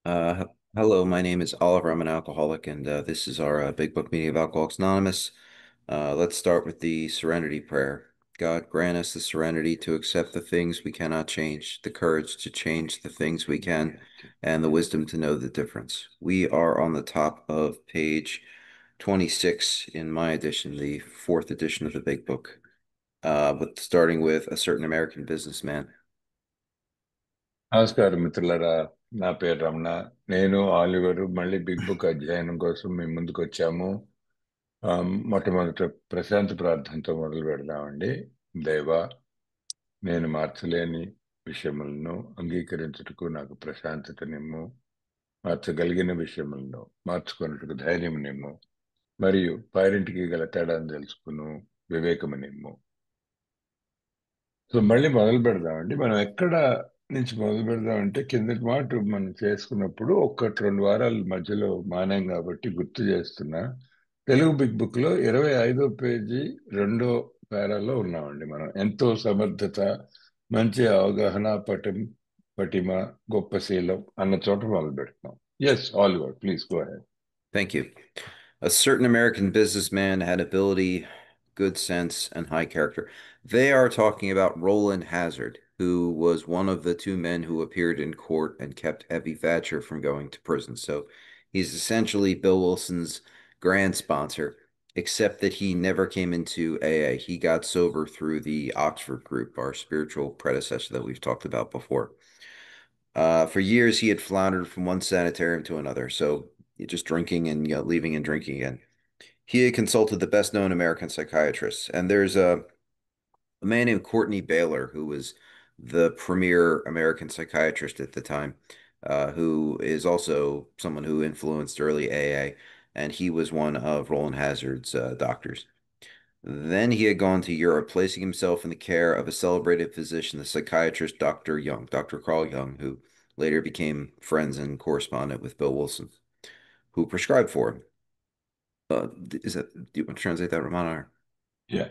Uh, Hello, my name is Oliver. I'm an alcoholic, and this is our Big Book meeting of Alcoholics Anonymous. Let's start with the Serenity Prayer. God, grant us the serenity to accept the things we cannot change, the courage to change the things we can, and the wisdom to know the difference. We are on the top of page 26 in my edition, the fourth edition of the Big Book, but starting with a certain American businessman. నమస్కారం మిత్రులారా. నా పేరు రమణ. నేను Oliver మళ్ళీ big book అధ్యయనం కోసం మీ ముందుకు వచ్చాము. మొట్టమొదట ప్రశాంతి ప్రార్థనతో మొదలు పెడదామండి. దేవా, నేను మార్చలేని విషయములను అంగీకరించుటకు నాకు ప్రశాంతతనిమ్ము, మార్చగలిగిన విషయములను మార్చుకొనుటకు ధైర్యమునిమ్ము, మరియు పైరింటికి గల తేడాను తెలుసుకును వివేకమునిమ్ము. సో మళ్ళీ మొదలు పెడదామండి. మనం ఎక్కడ నుంచి మొదలు పెడదామంటే, కిందటి మాట మనం చేసుకున్నప్పుడు ఒక్కటి 2 వారాల మధ్యలో మానాం కాబట్టి గుర్తు చేస్తున్నా. తెలుగు బిగ్ బుక్ లో 25వ పేజీ 2వ పేరాలో ఉన్నామండి. మనం ఎంతో సమర్థత, మంచి అవగాహన, పటిమ, గొప్ప శీలం అన్న చోట మొదలు పెడుతున్నాం. Yes, Oliver, please go ahead. Thank you. A certain American businessman had ability, good sense, and high character. They are talking about Roland Hazard, who was one of the two men who appeared in court and kept Evie Thatcher from going to prison. So he's essentially Bill Wilson's grand sponsor, except that he never came into AA. He got sober through the Oxford group, our spiritual predecessor that we've talked about before. For years, he had floundered from one sanitarium to another. So just drinking and leaving and drinking again. He had consulted the best known American psychiatrists, and there's a man named Courtney Baylor who was the premier American psychiatrist at the time, who is also someone who influenced early AA, and he was one of Roland Hazard's doctors. Then he had gone to Europe, placing himself in the care of a celebrated physician, the psychiatrist Dr. Young, Dr. Carl Jung, who later became friends and correspondent with Bill Wilson, who prescribed for him. Do you want to translate that, Ramana? Yeah,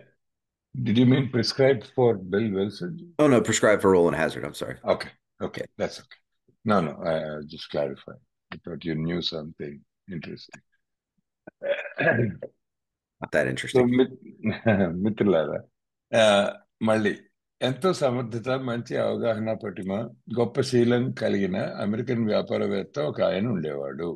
did you mean prescribe for bill Wilson? Oh no, prescribed for Roland Hazard. I'm sorry. Okay, okay, that's okay. No, I just clarified. I thought you knew something interesting. Not that so interesting. మిత్రులారా, ఆ, మళ్ళీ ఎంతో సమర్థత, మంచి అవగాహన, పటిమ, గొప్ప శీలం కలిగిన అమెరికన్ వ్యాపారవేత్త ఒక ఆయన ఉండేవాడు.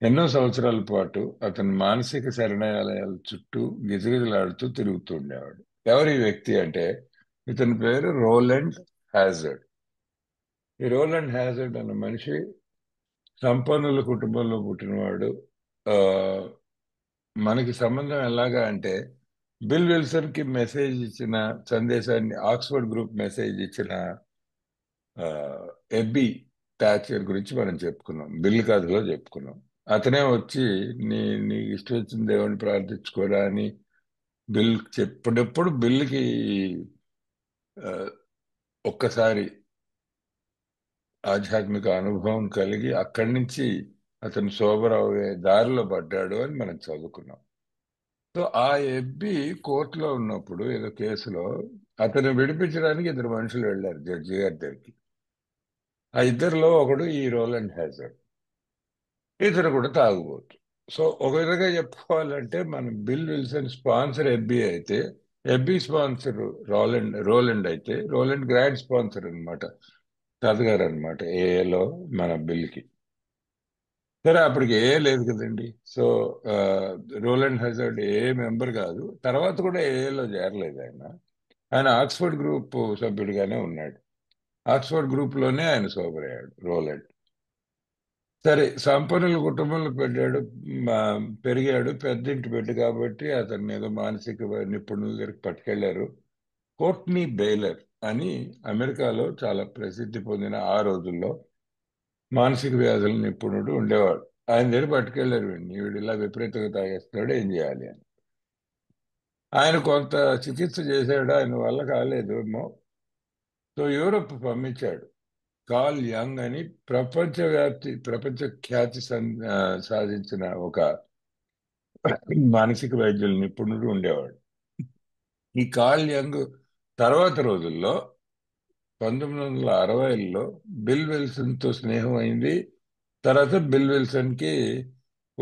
ఎన్నో సంవత్సరాల పాటు అతను మానసిక శరణాలయాల చుట్టూ గిజగిజలాడుతూ తిరుగుతూ ఉండేవాడు. ఎవరి వ్యక్తి అంటే, ఇతని పేరు రోలండ్ హ్యాజర్డ్. ఈ రోలండ్ హ్యాజర్డ్ అన్న మనిషి సంపన్నుల కుటుంబంలో పుట్టినవాడు. ఆ, మనకి సంబంధం ఎలాగా అంటే, బిల్ విల్సన్ కి మెసేజ్ ఇచ్చిన సందేశాన్ని ఆక్స్ఫర్డ్ గ్రూప్ మెసేజ్ ఇచ్చిన ఎబ్బీ థాచర్ గురించి మనం చెప్పుకున్నాం, బిల్ కథలో చెప్పుకున్నాం. అతనే వచ్చి నీ నీ ఇష్టం వచ్చిన దేవుని ప్రార్థించుకోరా అని బిల్ చెప్పినప్పుడు బిల్కి ఆ, ఒక్కసారి ఆధ్యాత్మిక అనుభవం కలిగి అక్కడి నుంచి అతను సోబర్ అయ్యే దారిలో పడ్డాడు అని మనం చదువుకున్నాం. సో ఆ ఎబ్బి కోర్టులో ఉన్నప్పుడు ఏదో కేసులో అతను విడిపించడానికి 2 మనుషులు వెళ్ళారు జడ్జి గారి దగ్గరికి. ఆ ఇద్దరిలో ఒకడు ఈ రోలండ్ హ్యాజర్డ్, ఇతను కూడా తాగుబోతు. సో ఒక విధంగా చెప్పుకోవాలంటే, మన బిల్ విల్సన్ స్పాన్సర్ ఎబ్బి అయితే, ఎబ్బి స్పాన్సర్ రోలండ్ అయితే, రోలండ్ గ్రాండ్ స్పాన్సర్ అనమాట, తాతగారు అనమాట ఏఏలో మన బిల్కి. సరే, అప్పటికి ఏ లేదు కదండి. సో ఆ, రోలండ్ హజార్డ్ ఏ మెంబర్ కాదు, తర్వాత కూడా ఏఏలో చేరలేదు ఆయన. ఆయన ఆక్స్ఫర్డ్ గ్రూప్ సభ్యుడిగానే ఉన్నాడు. ఆక్స్ఫర్డ్ గ్రూప్ లోనే ఆయన సోబర్ అయ్యాడు రోలండ్. సరే, సంపన్నుల కుటుంబంలో పెరిగాడు, పెద్దింటి బిడ్డ కాబట్టి అతన్ని ఏదో మానసిక నిపుణుల దగ్గరికి పట్టుకెళ్లారు. కోర్ట్నీ బెయిలర్ అని అమెరికాలో చాలా ప్రసిద్ధి పొందిన ఆ రోజుల్లో మానసిక వ్యాధుల నిపుణుడు ఉండేవాడు. ఆయన దగ్గర పట్టుకెళ్లారు. వీడు ఇలా విపరీతంగా తాగేస్తున్నాడు, ఏం చేయాలి అని. ఆయన కొంత చికిత్స చేశాడు, ఆయన వల్ల కాలేదు ఏమో. సో యూరోప్ పంపించాడు. కార్ల్ యంగ్ అని ప్రపంచ ఖ్యాతి సాధించిన ఒక మానసిక వైద్యుల నిపుణుడు ఉండేవాడు. ఈ కార్ల్ యంగ్ తర్వాత రోజుల్లో 1960ల్లో బిల్ విల్సన్ తో స్నేహం అయింది. తర్వాత బిల్ విల్సన్ కి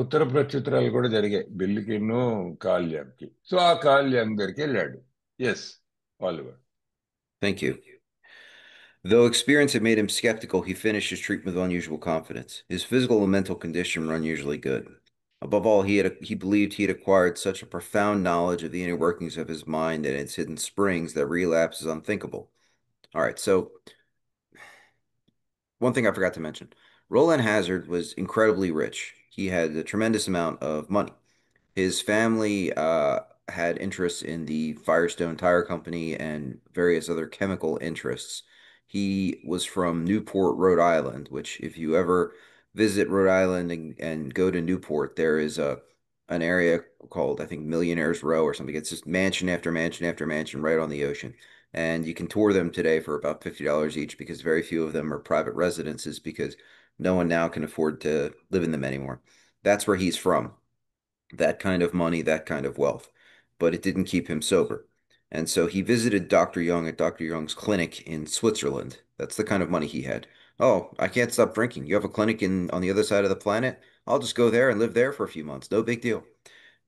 ఉత్తర ప్రత్యుత్తరాలు కూడా జరిగాయి, బిల్కిను కాల్యాకి. సో ఆ కాల్యాం దగ్గరికి వెళ్ళాడు. Yes, Oliver. Thank you. Though experience had made him skeptical, he finished his treatment with unusual confidence. His physical and mental condition were unusually good. Above all, he believed he had acquired such a profound knowledge of the inner workings of his mind and its hidden springs that relapse is unthinkable. All right, so one thing I forgot to mention. Roland Hazard was incredibly rich. He had a tremendous amount of money. His family had interests in the Firestone Tire Company and various other chemical interests. He was from Newport, Rhode Island, which, if you ever visit Rhode Island and go to Newport, there is an area called, I think, Millionaires Row or something. It's just mansion after mansion after mansion right on the ocean. And you can tour them today for about $50 each because very few of them are private residences because no one now can afford to live in them anymore. That's where he's from, that kind of money, that kind of wealth, but it didn't keep him sober. And so he visited Dr. Young at Dr. Young's clinic in Switzerland. That's the kind of money he had. Oh, I can't stop drinking. You have a clinic in on the other side of the planet? I'll just go there and live there for a few months. No big deal.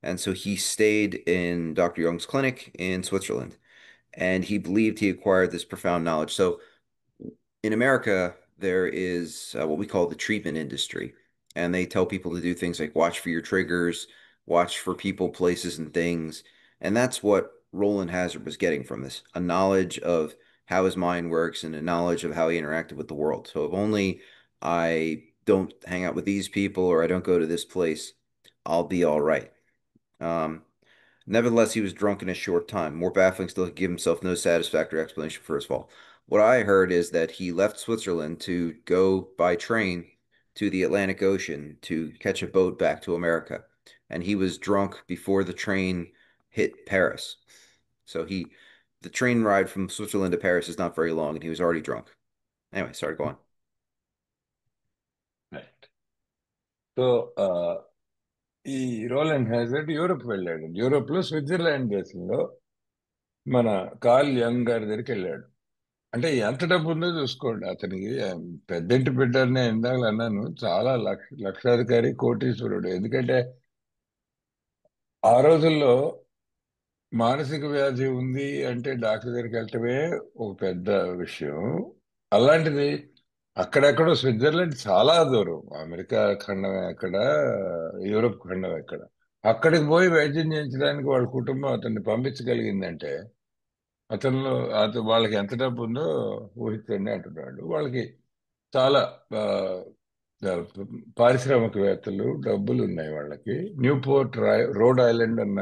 And so he stayed in Dr. Young's clinic in Switzerland, and he believed he acquired this profound knowledge. So in America, there is what we call the treatment industry, and they tell people to do things like watch for your triggers, watch for people, places, and things. And that's what Roland Hazard was getting from this, a knowledge of how his mind works and a knowledge of how he interacted with the world. So if only I don't hang out with these people or I don't go to this place, I'll be all right. Um, Nevertheless, he was drunk in a short time. More baffling still, he gave himself no satisfactory explanation for his fall. What I heard is that he left Switzerland to go by train to the Atlantic Ocean to catch a boat back to America. And he was drunk before the train hit Paris. So the train ride from Switzerland to Paris is not very long, and he was already drunk. Anyway, sorry, go on. Right. So ఈ రోలెండ్ hazard Europe వెళ్ళాడు. Europe లో Switzerland దేశంలో మన curl young గారి దగ్గరికి వెళ్ళాడు. అంటే ఎంత డబ్బు ఉందో చూసుకోండి అతనికి. పెద్దంటి బిడ్డని ఇందాక అన్నాను, చాలా లక్షాధికారి, కోటీశ్వరుడు. ఎందుకంటే ఆ రోజుల్లో మానసిక వ్యాధి ఉంది అంటే డాక్టర్ దగ్గరికి వెళ్ళటమే ఒక పెద్ద విషయం. అలాంటిది అక్కడెక్కడో స్విట్జర్లాండ్ చాలా దూరం, అమెరికా ఖండం ఎక్కడ, యూరోప్ ఖండం ఎక్కడ, అక్కడికి పోయి వైద్యం చేయించడానికి వాళ్ళ కుటుంబం అతన్ని పంపించగలిగిందంటే అతను వాళ్ళకి ఎంత డబ్బు ఉందో ఊహించండి అంటున్నాడు. వాళ్ళకి చాలా ఆ, ఆ, పారిశ్రామికవేత్తలు, డబ్బులు ఉన్నాయి వాళ్ళకి. న్యూపోర్ట్ రోడ్ ఐలాండ్ అన్న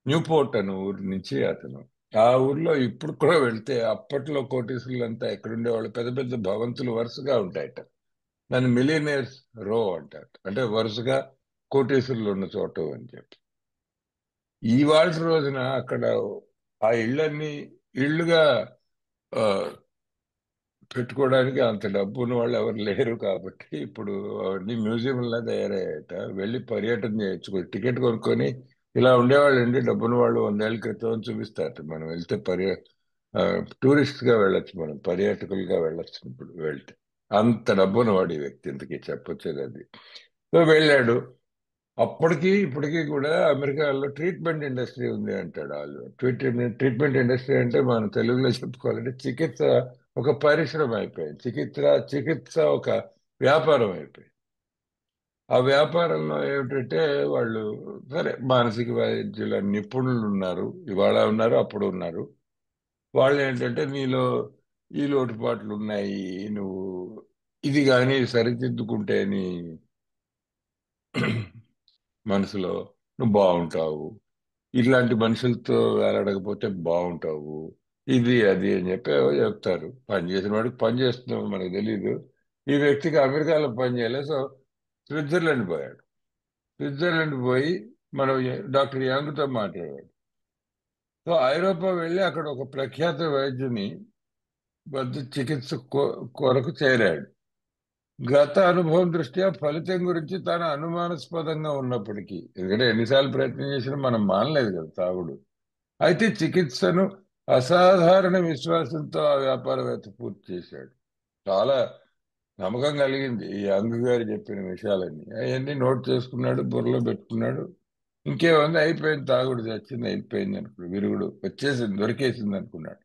న్యూపోర్ట్ అనే ఊరు నుంచి అతను, ఆ ఊర్లో ఇప్పుడు కూడా వెళ్తే అప్పట్లో కోటీశ్వరులంతా ఎక్కడుండేవాళ్ళు, పెద్ద పెద్ద భవంతులు వరుసగా ఉంటాయట. దాన్ని మిలియనర్స్ రో అంటారు, అంటే వరుసగా కోటీశ్వరులు ఉన్న చోటు అని చెప్పి. ఇవాళ రోజున అక్కడ ఆ ఇళ్ళన్నీ ఇళ్ళుగా ఆ, పెట్టుకోవడానికి అంత డబ్బు ఉన్న వాళ్ళు ఎవరు లేరు. కాబట్టి ఇప్పుడు అవన్నీ మ్యూజియంలా తయారయ్యాయట. వెళ్ళి పర్యటన చేయొచ్చు, టికెట్ కొనుక్కొని. ఇలా ఉండేవాళ్ళు అండి డబ్బున్న వాళ్ళు 100 ఏళ్ల క్రితం అని చూపిస్తారు. మనం వెళ్తే టూరిస్ట్ గా వెళ్ళొచ్చు, మనం పర్యాటకులుగా వెళ్ళొచ్చు ఇప్పుడు వెళ్తే. అంత డబ్బున్న వాడు ఈ వ్యక్తి, ఇంతకీ చెప్పొచ్చేది అది. సో వెళ్ళాడు. అప్పటికి ఇప్పటికీ కూడా అమెరికాలో ట్రీట్మెంట్ ఇండస్ట్రీ ఉంది అంటాడు వాళ్ళు. ట్రీట్మెంట్ ఇండస్ట్రీ అంటే మనం తెలుగులో చెప్పుకోవాలంటే చికిత్స ఒక పరిశ్రమ అయిపోయింది. చికిత్స ఒక వ్యాపారం అయిపోయింది. ఆ వ్యాపారంలో ఏమిటంటే వాళ్ళు, సరే, మానసిక వైద్యుల నిపుణులు ఉన్నారు, ఇవాళ ఉన్నారు, అప్పుడు ఉన్నారు. వాళ్ళు ఏంటంటే నీలో ఈ లోటుపాట్లు ఉన్నాయి, నువ్వు ఇది కానీ సరిదిద్దుకుంటే నీ మనసులో నువ్వు బాగుంటావు, ఇట్లాంటి మనుషులతో వేలాడకపోతే బాగుంటావు, ఇది అది అని చెప్పి ఏవో చెప్తారు. పని చేసిన వాడికి పని చేస్తున్నావు మనకు తెలీదు. ఈ వ్యక్తికి అమెరికాలో పని చేయలేదు. సో స్విట్జర్లాండ్ పోయాడు. స్విట్జర్లాండ్ పోయి మనం డాక్టర్ యాంగ్తో మాట్లాడాడు. సో ఐరోపా వెళ్ళి అక్కడ ఒక ప్రఖ్యాత వైద్యుని వద్ద చికిత్స కొరకు చేరాడు. గత అనుభవం దృష్ట్యా ఫలితం గురించి తాను అనుమానాస్పదంగా ఉన్నప్పటికీ, ఎందుకంటే ఎన్నిసార్లు ప్రయత్నం చేసినా మనం మానలేదు కదా తాగుడు. అయితే చికిత్సను అసాధారణ విశ్వాసంతో ఆ వ్యాపారవేత్త పూర్తి చేశాడు. చాలా నమ్మకం కలిగింది ఈ అంగు గారు చెప్పిన విషయాలన్నీ. అవన్నీ నోట్ చేసుకున్నాడు, బుర్రలో పెట్టుకున్నాడు. ఇంకేముంది, అయిపోయింది, తాగుడు చచ్చింది, అయిపోయింది అనుకున్నాడు, విరుగుడు వచ్చేసింది, దొరికేసింది అనుకున్నాడు.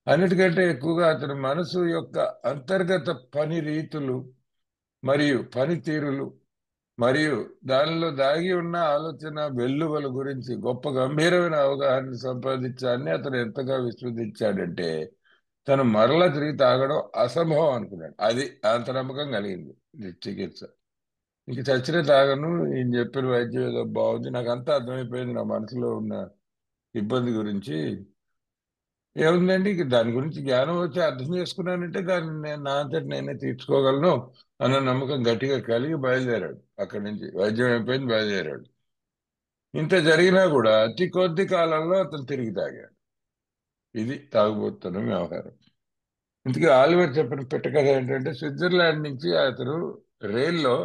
అన్నిటికంటే ఎక్కువగా అతని మనసు యొక్క అంతర్గత పని రీతులు మరియు పనితీరులు మరియు దానిలో దాగి ఉన్న ఆలోచన వెల్లువల గురించి గొప్ప గంభీరమైన అవగాహన సంపాదించాలని అతను ఎంతగా విశ్వసించాడంటే తను మరలా తిరిగి తాగడం అసంభవం అనుకున్నాడు. అది అంత నమ్మకం కలిగింది ఈ చికిత్స. ఇంక చచ్చిన తాగను, ఈయన చెప్పిన వైద్యం ఏదో బాగుంది, నాకు అంతా అర్థమైపోయింది నా మనసులో ఉన్న ఇబ్బంది గురించి. ఏముందండి, ఇక దాని గురించి జ్ఞానం వచ్చి అర్థం చేసుకున్నానంటే దాన్ని నేను నా అంతటి నేనే తీర్చుకోగలను అన్న నమ్మకం గట్టిగా కలిగి బయలుదేరాడు. అక్కడి నుంచి వైద్యం అయిపోయింది, బయలుదేరాడు. ఇంత జరిగినా కూడా అతి కొద్ది కాలంలో అతను తిరిగి తాగాడు. ఇది తాగుబోతున్న వ్యవహారం. ఇందుకే ఆలివర్ చెప్పిన పెట్టకథ ఏంటంటే, స్విట్జర్లాండ్ నుంచి అతను రైల్లో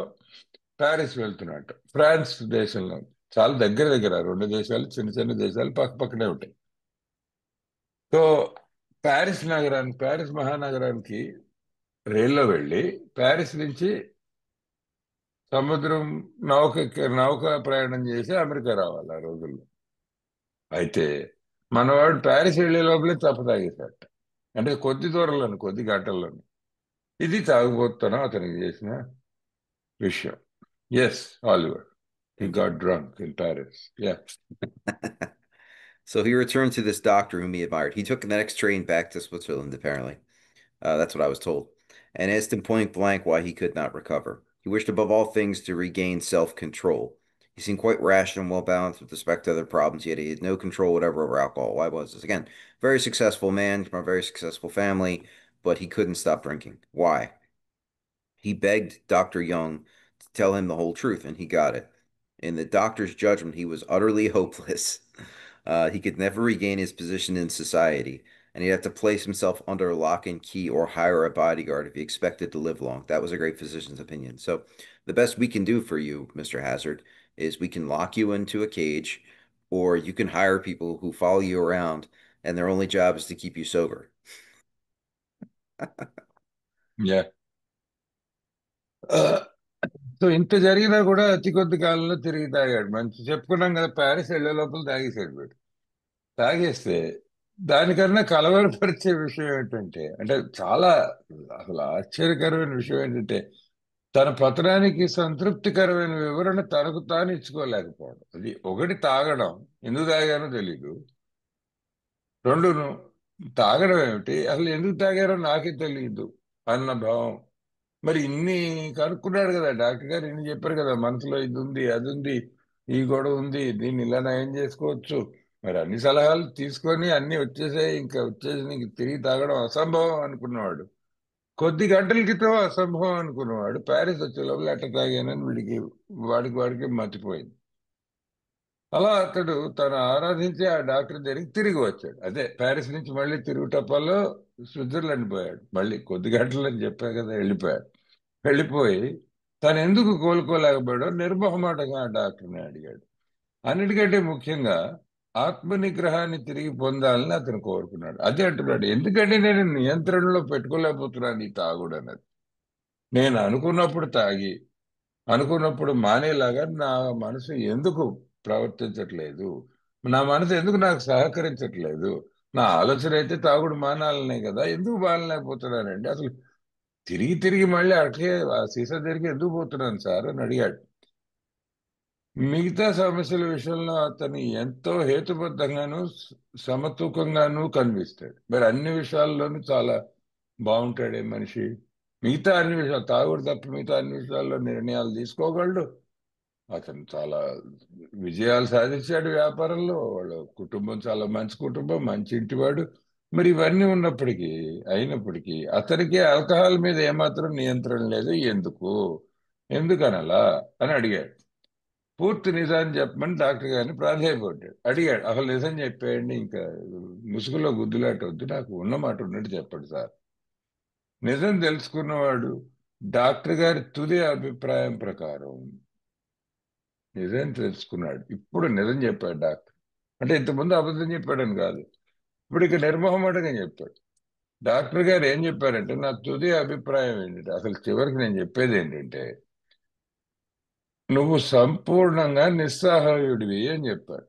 ప్యారిస్ వెళ్తున్నట్టు, ఫ్రాన్స్ దేశంలో. చాలా దగ్గర దగ్గర రెండు దేశాలు, చిన్న చిన్న దేశాలు పక్క పక్కనే ఉంటాయి. సో ప్యారిస్ మహానగరానికి రైల్లో వెళ్ళి ప్యారిస్ నుంచి సముద్రం నౌక ప్రయాణం చేసి అమెరికా రావాలి ఆ రోజుల్లో. అయితే మనవాడు ప్యారిస్ వెళ్లే లోపలే తాగేశాట. అంటే కొద్ది దూరంలోని, కొద్ది గంటల్లోని. ఇది తాగుబోతున్నా అతనికి చేసిన విషయం. Yes, Oliver, he got drunk in Paris. Yeah. So he returned to this doctor whom he admired. He took the next train back to Switzerland, apparently. That's what I was told. And asked him point blank why he could not recover. He wished above all things to regain self-control. He seemed quite rational and well balanced with respect to other problems, yet he had no control whatever over alcohol. Why was this? Again, very successful man from a very successful family, but he couldn't stop drinking. Why? He begged Dr. Young to tell him the whole truth, and he got it. In the doctor's judgment, he was utterly hopeless. He could never regain his position in society, and he'd have to place himself under lock and key or hire a bodyguard if he expected to live long. That was a great physician's opinion. So, the best we can do for you, Mr. Hazard, is we can lock you into a cage, or you can hire people who follow you around, and their only job is to keep you sober. Yeah. So ఇంత జరిగినా కూడా అతి కొద్ది కాలంలో తిరిగి తాగాడు. మంచి చెప్పుకున్నాం కదా, ప్యారిస్ వెళ్లే లోపల తాగేసాడు వీడు. తాగేస్తే దానికన్నా కలవరపరిచే విషయం ఏంటంటే, అంటే చాలా అసలు ఆశ్చర్యకరమైన విషయం ఏంటంటే, తన పతనానికి సంతృప్తికరమైన వివరణ తనకు తాను ఇచ్చుకోలేకపోవడం. అది ఒకటి, తాగడం, ఎందుకు తాగానో తెలీదు. రెండును, తాగడం ఏమిటి, అసలు ఎందుకు తాగారో నాకే తెలియదు అన్న భావం. మరి ఇన్ని కనుక్కున్నాడు కదా డాక్టర్ గారు, ఇన్ని చెప్పారు కదా, మనసులో ఇది ఉంది, అది ఉంది, ఈ గొడవ ఉంది, దీన్ని ఇలా నయం చేసుకోవచ్చు. మరి అన్ని సలహాలు తీసుకొని అన్ని వచ్చేసాయి, ఇంకా వచ్చేసి నీకు తిరిగి తాగడం అసంభవం అనుకున్నవాడు, కొద్ది గంటల క్రితం అసంభవం అనుకున్నవాడు, ప్యారిస్ వచ్చే లోపల ఎట్ట తాగానని వాడికి మర్చిపోయింది. అలా అతడు తను ఆరాధించి ఆ డాక్టర్ దగ్గరికి తిరిగి వచ్చాడు. అదే ప్యారిస్ నుంచి మళ్ళీ తిరుగుటప్పల్లో స్విట్జర్లాండ్ పోయాడు. మళ్ళీ కొద్ది గంటలు అని చెప్పా కదా, వెళ్ళిపోయాడు. వెళ్ళిపోయి తను ఎందుకు కోలుకోలేకపోయాడో నిర్మోహమాటంగా ఆ డాక్టర్ని అడిగాడు. అన్నిటికంటే ముఖ్యంగా ఆత్మ నిగ్రహాన్ని తిరిగి పొందాలని అతను కోరుకున్నాడు. అదే అంటున్నాడు, ఎందుకంటే నేను నియంత్రణలో పెట్టుకోలేకపోతున్నాను ఈ తాగుడు అన్నది. నేను అనుకున్నప్పుడు తాగి అనుకున్నప్పుడు మానేలాగా నా మనసు ఎందుకు ప్రవర్తించట్లేదు, నా మనసు ఎందుకు నాకు సహకరించట్లేదు. నా ఆలోచన అయితే తాగుడు మానాలనే కదా, ఎందుకు మానలేకపోతున్నానండి అసలు, తిరిగి తిరిగి మళ్ళీ అట్లే ఆ సీసా దగ్గరికి ఎందుకు పోతున్నాను సార్ అని అడిగాడు. మిగతా సమస్యల విషయంలో అతను ఎంతో హేతుబద్ధంగాను సమతూకంగాను కనిపిస్తాడు. మరి అన్ని విషయాల్లోనూ చాలా బాగుంటాడే మనిషి. మిగతా అన్ని విషయాలు, తాగుడు తప్ప మిగతా అన్ని విషయాల్లో నిర్ణయాలు తీసుకోగలడు. అతను చాలా విజయాలు సాధించాడు వ్యాపారంలో. వాళ్ళ కుటుంబం చాలా మంచి కుటుంబం, మంచి ఇంటివాడు. మరి ఇవన్నీ అయినప్పటికీ అతనికి ఆల్కహాల్ మీద ఏమాత్రం నియంత్రణ లేదు. ఎందుకనలా అని అడిగాడు. పూర్తి నిజాన్ని చెప్పమని డాక్టర్ గారిని ప్రాధేయపడ్డాడు. అడిగాడు, అసలు నిజం చెప్పేయండి, ఇంకా ముసుగులో గుద్దులాట వద్దు, నాకు ఉన్న మాట ఉన్నట్టు చెప్పండి సార్. నిజం తెలుసుకున్నవాడు డాక్టర్ గారి తుది అభిప్రాయం ప్రకారం నిజం తెలుసుకున్నాడు. ఇప్పుడు నిజం చెప్పాడు డాక్టర్. అంటే ఇంతకుముందు అబద్ధం చెప్పాడని కాదు, ఇప్పుడు ఇక నిర్మోహమాటంగా చెప్పాడు. డాక్టర్ గారు ఏం చెప్పారంటే, నా తుది అభిప్రాయం ఏంటంటే, అసలు చివరికి నేను చెప్పేది ఏంటంటే, నువ్వు సంపూర్ణంగా నిస్సహాయుడివి అని చెప్పారు.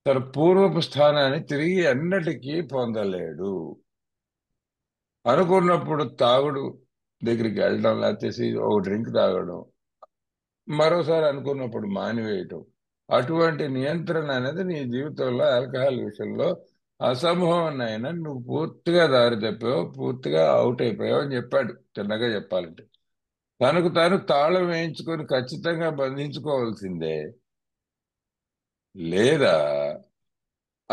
తన పూర్వపు స్థానాన్ని తిరిగి ఎన్నటికీ పొందలేడు. అనుకున్నప్పుడు తాగుడు దగ్గరికి వెళ్ళడం, లేకపోతే ఒక డ్రింక్ తాగడం, మరోసారి అనుకున్నప్పుడు మానివేయటం, అటువంటి నియంత్రణ అనేది నీ జీవితంలో ఆల్కహాల్ విషయంలో అసంభవం అయినా నువ్వు పూర్తిగా దారి తప్పావు, పూర్తిగా అవుట్ అయిపోయావు అని చెప్పాడు. చిన్నగా చెప్పాలంటే తనకు తాను తాళం వేయించుకొని ఖచ్చితంగా బంధించుకోవాల్సిందే, లేదా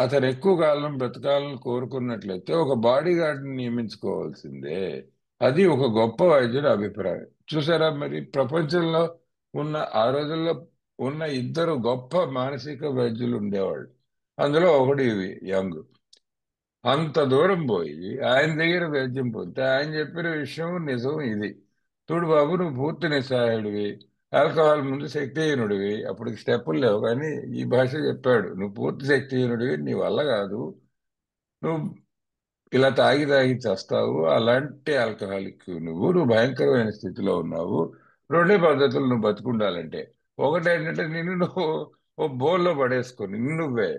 అతను ఎక్కువ కాలం బ్రతకాలని కోరుకున్నట్లయితే ఒక బాడీ గార్డ్ని నియమించుకోవాల్సిందే. అది ఒక గొప్ప వైద్యుడి అభిప్రాయం. చూసారా, మరి ప్రపంచంలో ఉన్న ఆ రోజుల్లో ఉన్న ఇద్దరు గొప్ప మానసిక వైద్యులు ఉండేవాళ్ళు. అందులో ఒకడు ఇవి యంగ్. అంత దూరం పోయి ఆయన దగ్గర వైద్యం పొందితే ఆయన చెప్పిన విషయం నిజం ఇది. చూడు బాబు, నువ్వు పూర్తి నిస్సహాయుడివి, ఆల్కహాల్ ముందు శక్తిహీనుడివి, అప్పుడు స్టెప్పులు లేవు కానీ ఈ భాష చెప్పాడు, నువ్వు పూర్తి శక్తిహీనుడివి, నీ వల్ల కాదు, నువ్వు ఇలా తాగి తాగి చస్తావు, అలాంటి ఆల్కహాలిక్ నువ్వు భయంకరమైన స్థితిలో ఉన్నావు. రెండే పద్ధతులు నువ్వు బతుకుండాలంటే, ఒకటి ఏంటంటే నిన్ను నువ్వు ఓ బోల్లో పడేసుకొని నిన్ను నువ్వే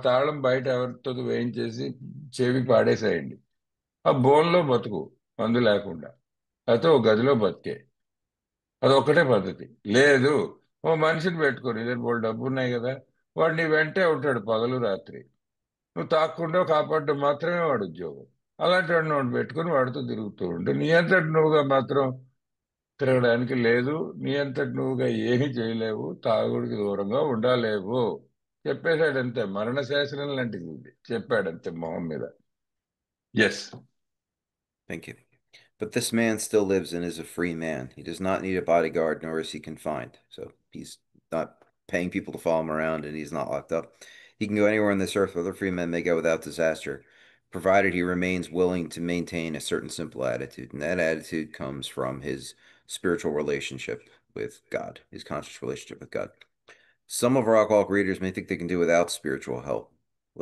తాళం బయట ఎవరితో వేయించేసి చెవికి పాడేసేయండి, ఆ బోన్లో బతుకు, మందు లేకుండా, అయితే ఓ గదిలో బతికే, అదొక్కటే పద్ధతి. లేదు, ఓ మనిషిని పెట్టుకొని, ఇదే బోల్ డబ్బు ఉన్నాయి కదా, వాడు నీ వెంటే ఉంటాడు పగలు రాత్రి, నువ్వు తాక్కుండా కాపాడడం మాత్రమే వాడు ఉద్యోగం. అలాంటి వాడిని వాడు పెట్టుకుని వాడితో తిరుగుతూ ఉంటే నీ అంతటి నువ్వుగా మాత్రం తిరగడానికి లేదు, నీ అంతటి నువ్వుగా ఏమీ చేయలేవు, తాగుడికి దూరంగా ఉండలేవు. చెప్పేశాడంతే, మరణ శాసనం లాంటిది ఇది, చెప్పాడంతే మొహం మీద. Yes. Thank you. But this man still lives and is a free man. He does not need a bodyguard, nor is he confined. So he's not paying people to follow him around, and he's not locked up. He can go anywhere on this earth where other free men may go without disaster, provided he remains willing to maintain a certain simple attitude. And that attitude comes from his spiritual relationship with God, his conscious relationship with God. Some of our alcoholic readers may think they can do without spiritual help.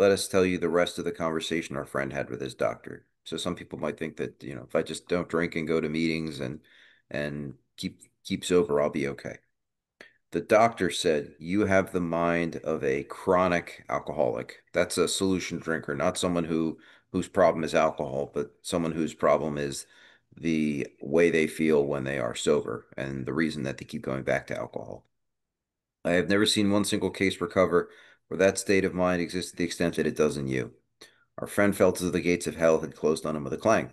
Let us tell you the rest of the conversation our friend had with his doctor. So some people might think that, if I just don't drink and go to meetings and keep sober, I'll be okay. The doctor said, you have the mind of a chronic alcoholic. That's a solution drinker, not someone whose problem is alcohol, but someone whose problem is the way they feel when they are sober and the reason that they keep going back to alcohol. I have never seen one single case recover where that state of mind exists to the extent that it does in you. Our friend felt as though the gates of hell had closed on him with a clang.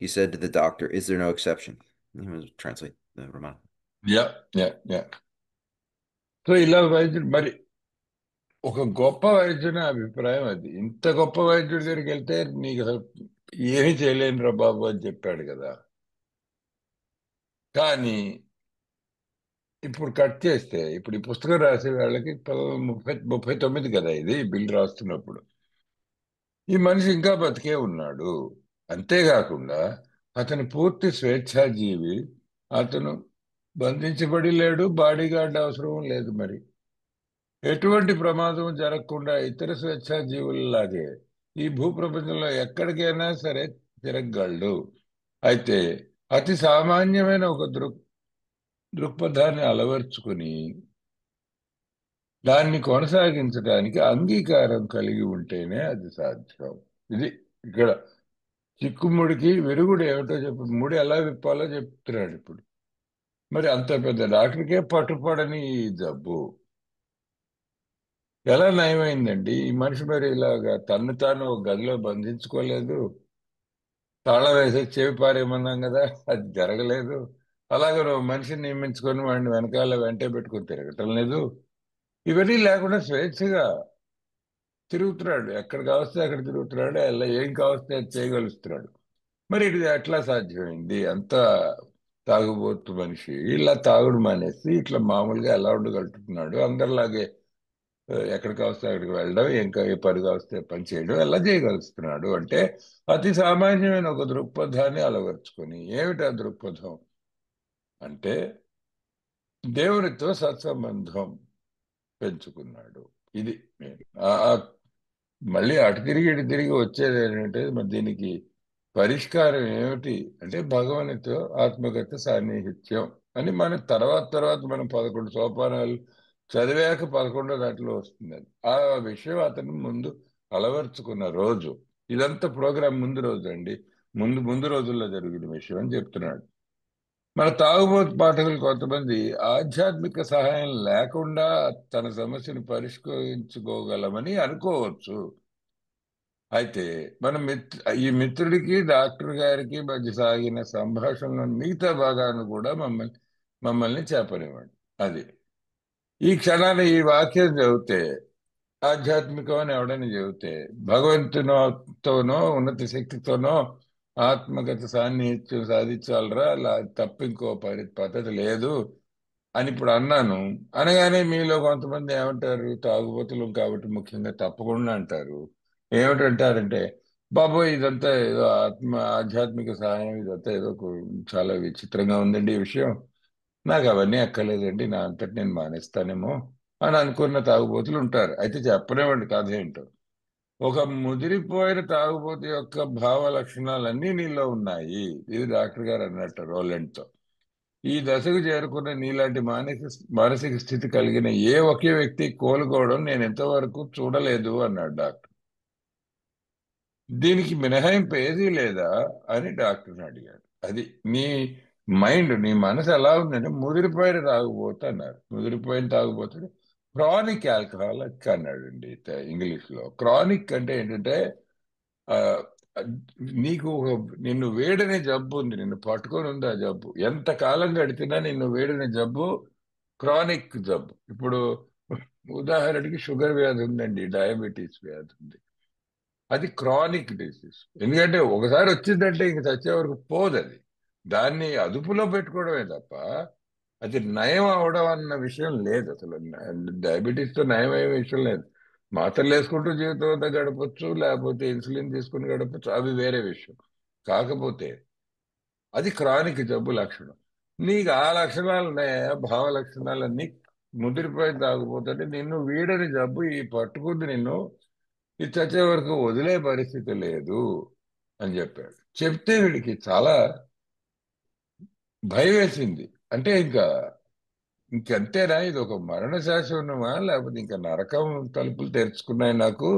He said to the doctor, is there no exception? Translate the Ramana. Yeah, yeah, yeah. So ఇలా వైద్యుడు మరి ఒక గొప్ప వైద్యుని అభిప్రాయం అది. ఇంత గొప్ప వైద్యుడి దగ్గరికి వెళ్తే నీకు అసలు ఏమీ చేయలేను రా బాబు అని చెప్పాడు కదా. కానీ ఇప్పుడు కట్ చేస్తే, ఇప్పుడు ఈ పుస్తకం రాసే వాళ్ళకి 39 కదా ఇది బిల్ రాస్తున్నప్పుడు, ఈ మనిషి ఇంకా బతికే ఉన్నాడు. అంతేకాకుండా అతను పూర్తి స్వేచ్ఛాజీవి, అతను బంధించబడి లేడు, బాడీ గార్డ్ అవసరం లేదు. మరి ఎటువంటి ప్రమాదం జరగకుండా ఇతర స్వేచ్ఛాజీవుల్లాగే ఈ భూప్రపంచంలో ఎక్కడికైనా సరే తిరగలడు. అయితే అతి సామాన్యమైన ఒక దృక్పథాన్ని అలవర్చుకుని దాన్ని కొనసాగించడానికి అంగీకారం కలిగి ఉంటేనే అది సాధ్యం. ఇది ఇక్కడ చిక్కుముడికి విరుగుడు ఏమిటో చెప్పి, ముడి ఎలా విప్పాలో చెప్తున్నాడు ఇప్పుడు. మరి అంత పెద్ద డాక్టర్కే పట్టుపడని ఈ జబ్బు ఎలా నయమైందండి? ఈ మనిషి మరి ఇలాగా తను తాను ఒక గదిలో బంధించుకోలేదు, తాళం వేసి చెవి పారేయమన్నాం కదా, అది జరగలేదు. అలాగే నువ్వు మనిషిని నియమించుకొని వాడిని వెనకాల వెంటే పెట్టుకొని తిరగటం లేదు. ఇవన్నీ లేకుండా స్వేచ్ఛగా తిరుగుతున్నాడు, ఎక్కడ కావస్తే అక్కడ తిరుగుతున్నాడు, అలా ఏం కావస్తే అది చేయగలుగుతున్నాడు. మరి ఇది ఎట్లా సాధ్యమైంది? అంత తాగుబోతు మనిషి ఇలా తాగుడు మానేసి ఇట్లా మామూలుగా ఎలా ఉండగలుగుతున్నాడు? అందరిలాగే ఎక్కడికి వస్తే అక్కడికి వెళ్ళడం, ఇంకా ఏ పని వస్తే పని చేయడం ఎలా చేయగలుగుతున్నాడు అంటే, అతి సామాన్యమైన ఒక దృక్పథాన్ని అలవర్చుకొని. ఏమిటి ఆ దృక్పథం అంటే, దేవునితో సత్సంబంధం పెంచుకున్నాడు. ఇది మెయిన్. మళ్ళీ అటు తిరిగి ఇటు తిరిగి వచ్చేది ఏంటంటే మరి దీనికి పరిష్కారం ఏమిటి అంటే భగవానుతో ఆత్మగత సాన్నిహిత్యం అని మన తర్వాత మనం 11 సోపానాలు చదివాక 11 దాంట్లో వస్తుంది అది. ఆ విషయం అతను ముందు అలవర్చుకున్న రోజు ఇదంతా ప్రోగ్రాం ముందు రోజు అండి. ముందు రోజుల్లో జరిగిన విషయం అని చెప్తున్నాడు. మన తాగుబోతు పాఠకులు కొంతమంది ఆధ్యాత్మిక సహాయం లేకుండా తన సమస్యను పరిష్కరించుకోగలమని అనుకోవచ్చు. అయితే మన ఈ మిత్రుడికి డాక్టర్ గారికి మధ్య సాగిన సంభాషణలో మిగతా భాగాన్ని కూడా మమ్మల్ని చెప్పనివ్వండి. అది ఈ క్షణాన ఈ వాక్యం చదివితే ఆధ్యాత్మికం అని ఎవడని చెబితే భగవంతునితోనో ఉన్నత శక్తితోనో ఆత్మగత సాన్నిహిత్యం సాధించాలరా అలా తప్ప ఇంకో పద్ధతి లేదు అని ఇప్పుడు అన్నాను. అనగానే మీలో కొంతమంది ఏమంటారు, తాగుబోతులు కాబట్టి ముఖ్యంగా తప్పకుండా అంటారు. ఏమిటంటారంటే, బాబోయ్ ఇదంతా ఏదో ఆధ్యాత్మిక సహాయం ఇదంతా ఏదో చాలా విచిత్రంగా ఉందండి ఈ విషయం. నాకు అవన్నీ అక్కర్లేదండి, నా అంతటి నేను మానేస్తానేమో అని అనుకున్న తాగుబోతులు ఉంటారు. అయితే చెప్పనివ్వండి కథ ఏంటో. ఒక ముదిరిపోయిన తాగుబోతు యొక్క భావ లక్షణాలన్నీ నీలో ఉన్నాయి. ఇది డాక్టర్ గారు అన్నట్టు రోలెండ్తో. ఈ దశకు చేరుకున్న నీలాంటి మానసిక స్థితి కలిగిన ఏ ఒకే వ్యక్తి కోలుకోవడం నేను ఎంతవరకు చూడలేదు అన్నాడు డాక్టర్. దీనికి మినహాయింపు ఏదీ లేదా అని డాక్టర్ని అడిగాడు. అది నీ నీ మనసు ఎలా ఉందంటే ముదిరిపోయిన తాగుబోతు అన్నారు. ముదిరిపోయిన తాగుబోతు క్రానిక్ ఆల్కహాలిక్ అన్నాడు అండి ఇంగ్లీష్ లో. క్రానిక్ అంటే ఏంటంటే ఆ నీకు నిన్ను వేడనే జబ్బు ఉంది, నిన్ను పట్టుకొని ఉంది ఆ జబ్బు. ఎంత కాలం గడిచినా నిన్ను వేడిన జబ్బు క్రానిక్ జబ్బు. ఇప్పుడు ఉదాహరణకి షుగర్ వ్యాధి ఉందండి, డయాబెటీస్ వ్యాధి ఉంది. అది క్రానిక్ డిసీజ్. ఎందుకంటే ఒకసారి వచ్చిందంటే ఇంక చచ్చే వరకు పోదు అది. దాన్ని అదుపులో పెట్టుకోవడమే తప్ప అది నయం అవడం అన్న విషయం లేదు అసలు. డయాబెటీస్ తో నయం అయ్యే విషయం లేదు. మాత్రలు వేసుకుంటూ జీవితం అంతా గడపచ్చు, లేకపోతే ఇన్సులిన్ తీసుకుని గడపచ్చు, అవి వేరే విషయం. కాకపోతే అది క్రానిక్ జబ్బు లక్షణం. నీకు ఆ లక్షణాలు ఉన్నాయా, భావ లక్షణాలన్నీ ముదిరిపోయి తాగుపోతుంటే నిన్ను వీడని జబ్బు ఈ పట్టుకుంది నిన్ను, ఇది చచ్చే వరకు వదిలే పరిస్థితి లేదు అని చెప్పాడు. చెప్తే వీడికి చాలా భయం వేసింది. అంటే ఇంకంతేనా, ఇది ఒక మరణ శాసనమా, లేకపోతే ఇంకా నరకం తలుపులు తెరుచుకున్నాయి నాకు,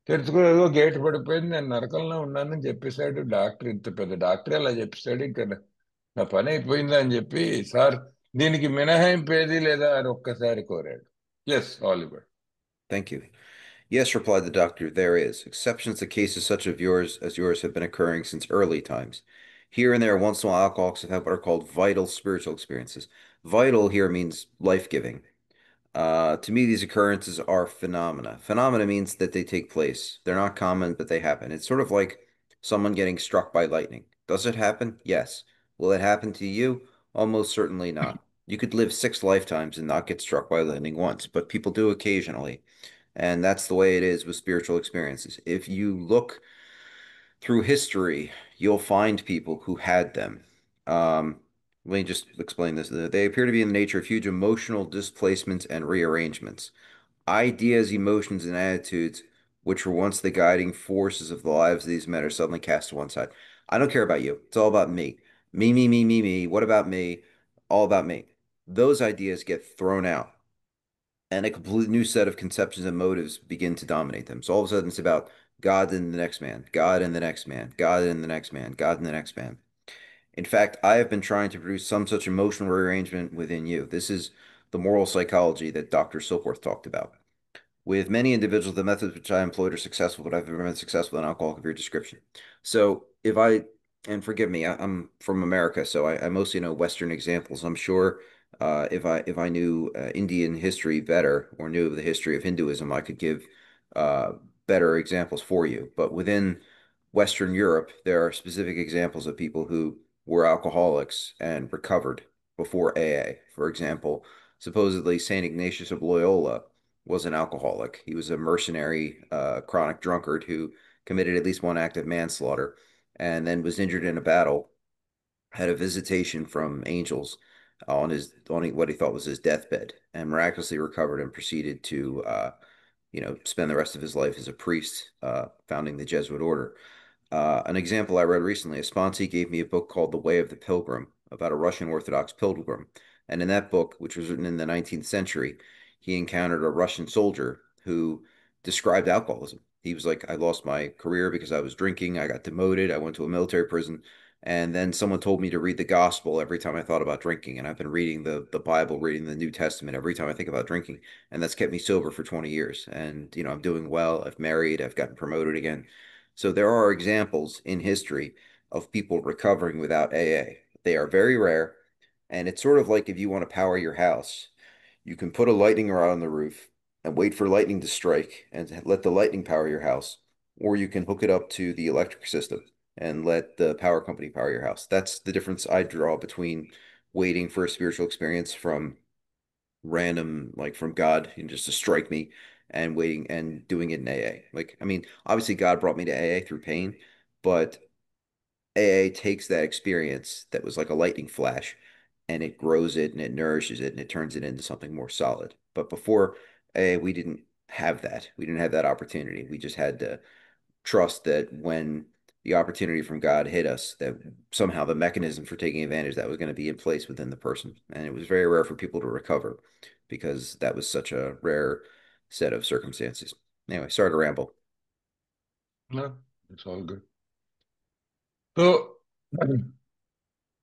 తెరుచుకుని ఏదో గేట్ పడిపోయింది, నేను నరకంలో ఉన్నానని చెప్పేశాడు డాక్టర్. ఇంత పెద్ద డాక్టర్ అలా చెప్పేశాడు. ఇంకా నా పని అయిపోయిందా అని చెప్పి, సార్ దీనికి మినహాయింపు ఏది లేదా అని ఒక్కసారి కోరాడు. Yes, Oliver. Thank you. Yes, replied the doctor, there is. Exceptions to cases such of yours as yours have been occurring since early times. Here and there, once in a while, alcoholics have had what are called vital spiritual experiences. Vital here means life-giving. To me, these occurrences are phenomena. Phenomena means that they take place. They're not common, but they happen. It's sort of like someone getting struck by lightning. Does it happen? Yes. Will it happen to you? Almost certainly not. You could live 6 lifetimes and not get struck by lightning once, but people do occasionally. And that's the way it is with spiritual experiences. If you look through history, you'll find people who had them. Let me just explain this. They appear to be in the nature of huge emotional displacements and rearrangements. Ideas, emotions, and attitudes, which were once the guiding forces of the lives of these men, are suddenly cast to one side. I don't care about you. It's all about me. Me, me, me, me, me. What about me? All about me. Those ideas get thrown out and a complete new set of conceptions and motives begin to dominate them. So all of a sudden it's about God and the next man, God and the next man, God and the next man, God and the next man. In fact, I have been trying to produce some such emotional rearrangement within you. This is the moral psychology that Dr. Silkworth talked about. With many individuals, the methods which I employed are successful, but I've never been successful in alcohol of your description. So if I, and forgive me, I'm from America, so I mostly know Western examples. I'm sure if I knew Indian history better or knew of the history of Hinduism, I could give uh, better examples for you. But within Western Europe, there are specific examples of people who were alcoholics and recovered before AA. For example, supposedly Saint Ignatius of Loyola was an alcoholic. He was a mercenary, chronic drunkard who committed at least one act of manslaughter and then was injured in a battle, had a visitation from angels on what he thought was his deathbed, and miraculously recovered and proceeded to spend the rest of his life as a priest, founding the Jesuit order. An example I read recently, a sponsee gave me a book called The Way of the Pilgrim about a Russian Orthodox pilgrim. And in that book, which was written in the 19th century, he encountered a Russian soldier who described alcoholism. He was like, I lost my career because I was drinking. I got demoted. I went to a military prison. And then someone told me to read the gospel every time I thought about drinking. And I've been reading the Bible, reading the New Testament every time I think about drinking. And that's kept me sober for 20 years. And, I'm doing well. I've married. I've gotten promoted again. So there are examples in history of people recovering without AA. They are very rare. And it's sort of like if you want to power your house, you can put a lightning rod on the roof and wait for lightning to strike and let the lightning power your house, or you can hook it up to the electric system and let the power company power your house. That's the difference I draw between waiting for a spiritual experience from random, like from God, just to strike me, and waiting and doing it in AA. Like, I mean, obviously God brought me to AA through pain, but AA takes that experience that was like a lightning flash and it grows it and it nourishes it and it turns it into something more solid. But before AA, we didn't have that. We didn't have that opportunity. We just had to trust that when the opportunity from God hit us, that somehow the mechanism for taking advantage of that was going to be in place within the person. And it was very rare for people to recover because that was such a rare set of circumstances. Anyway, sorry to ramble. No, it's all good. So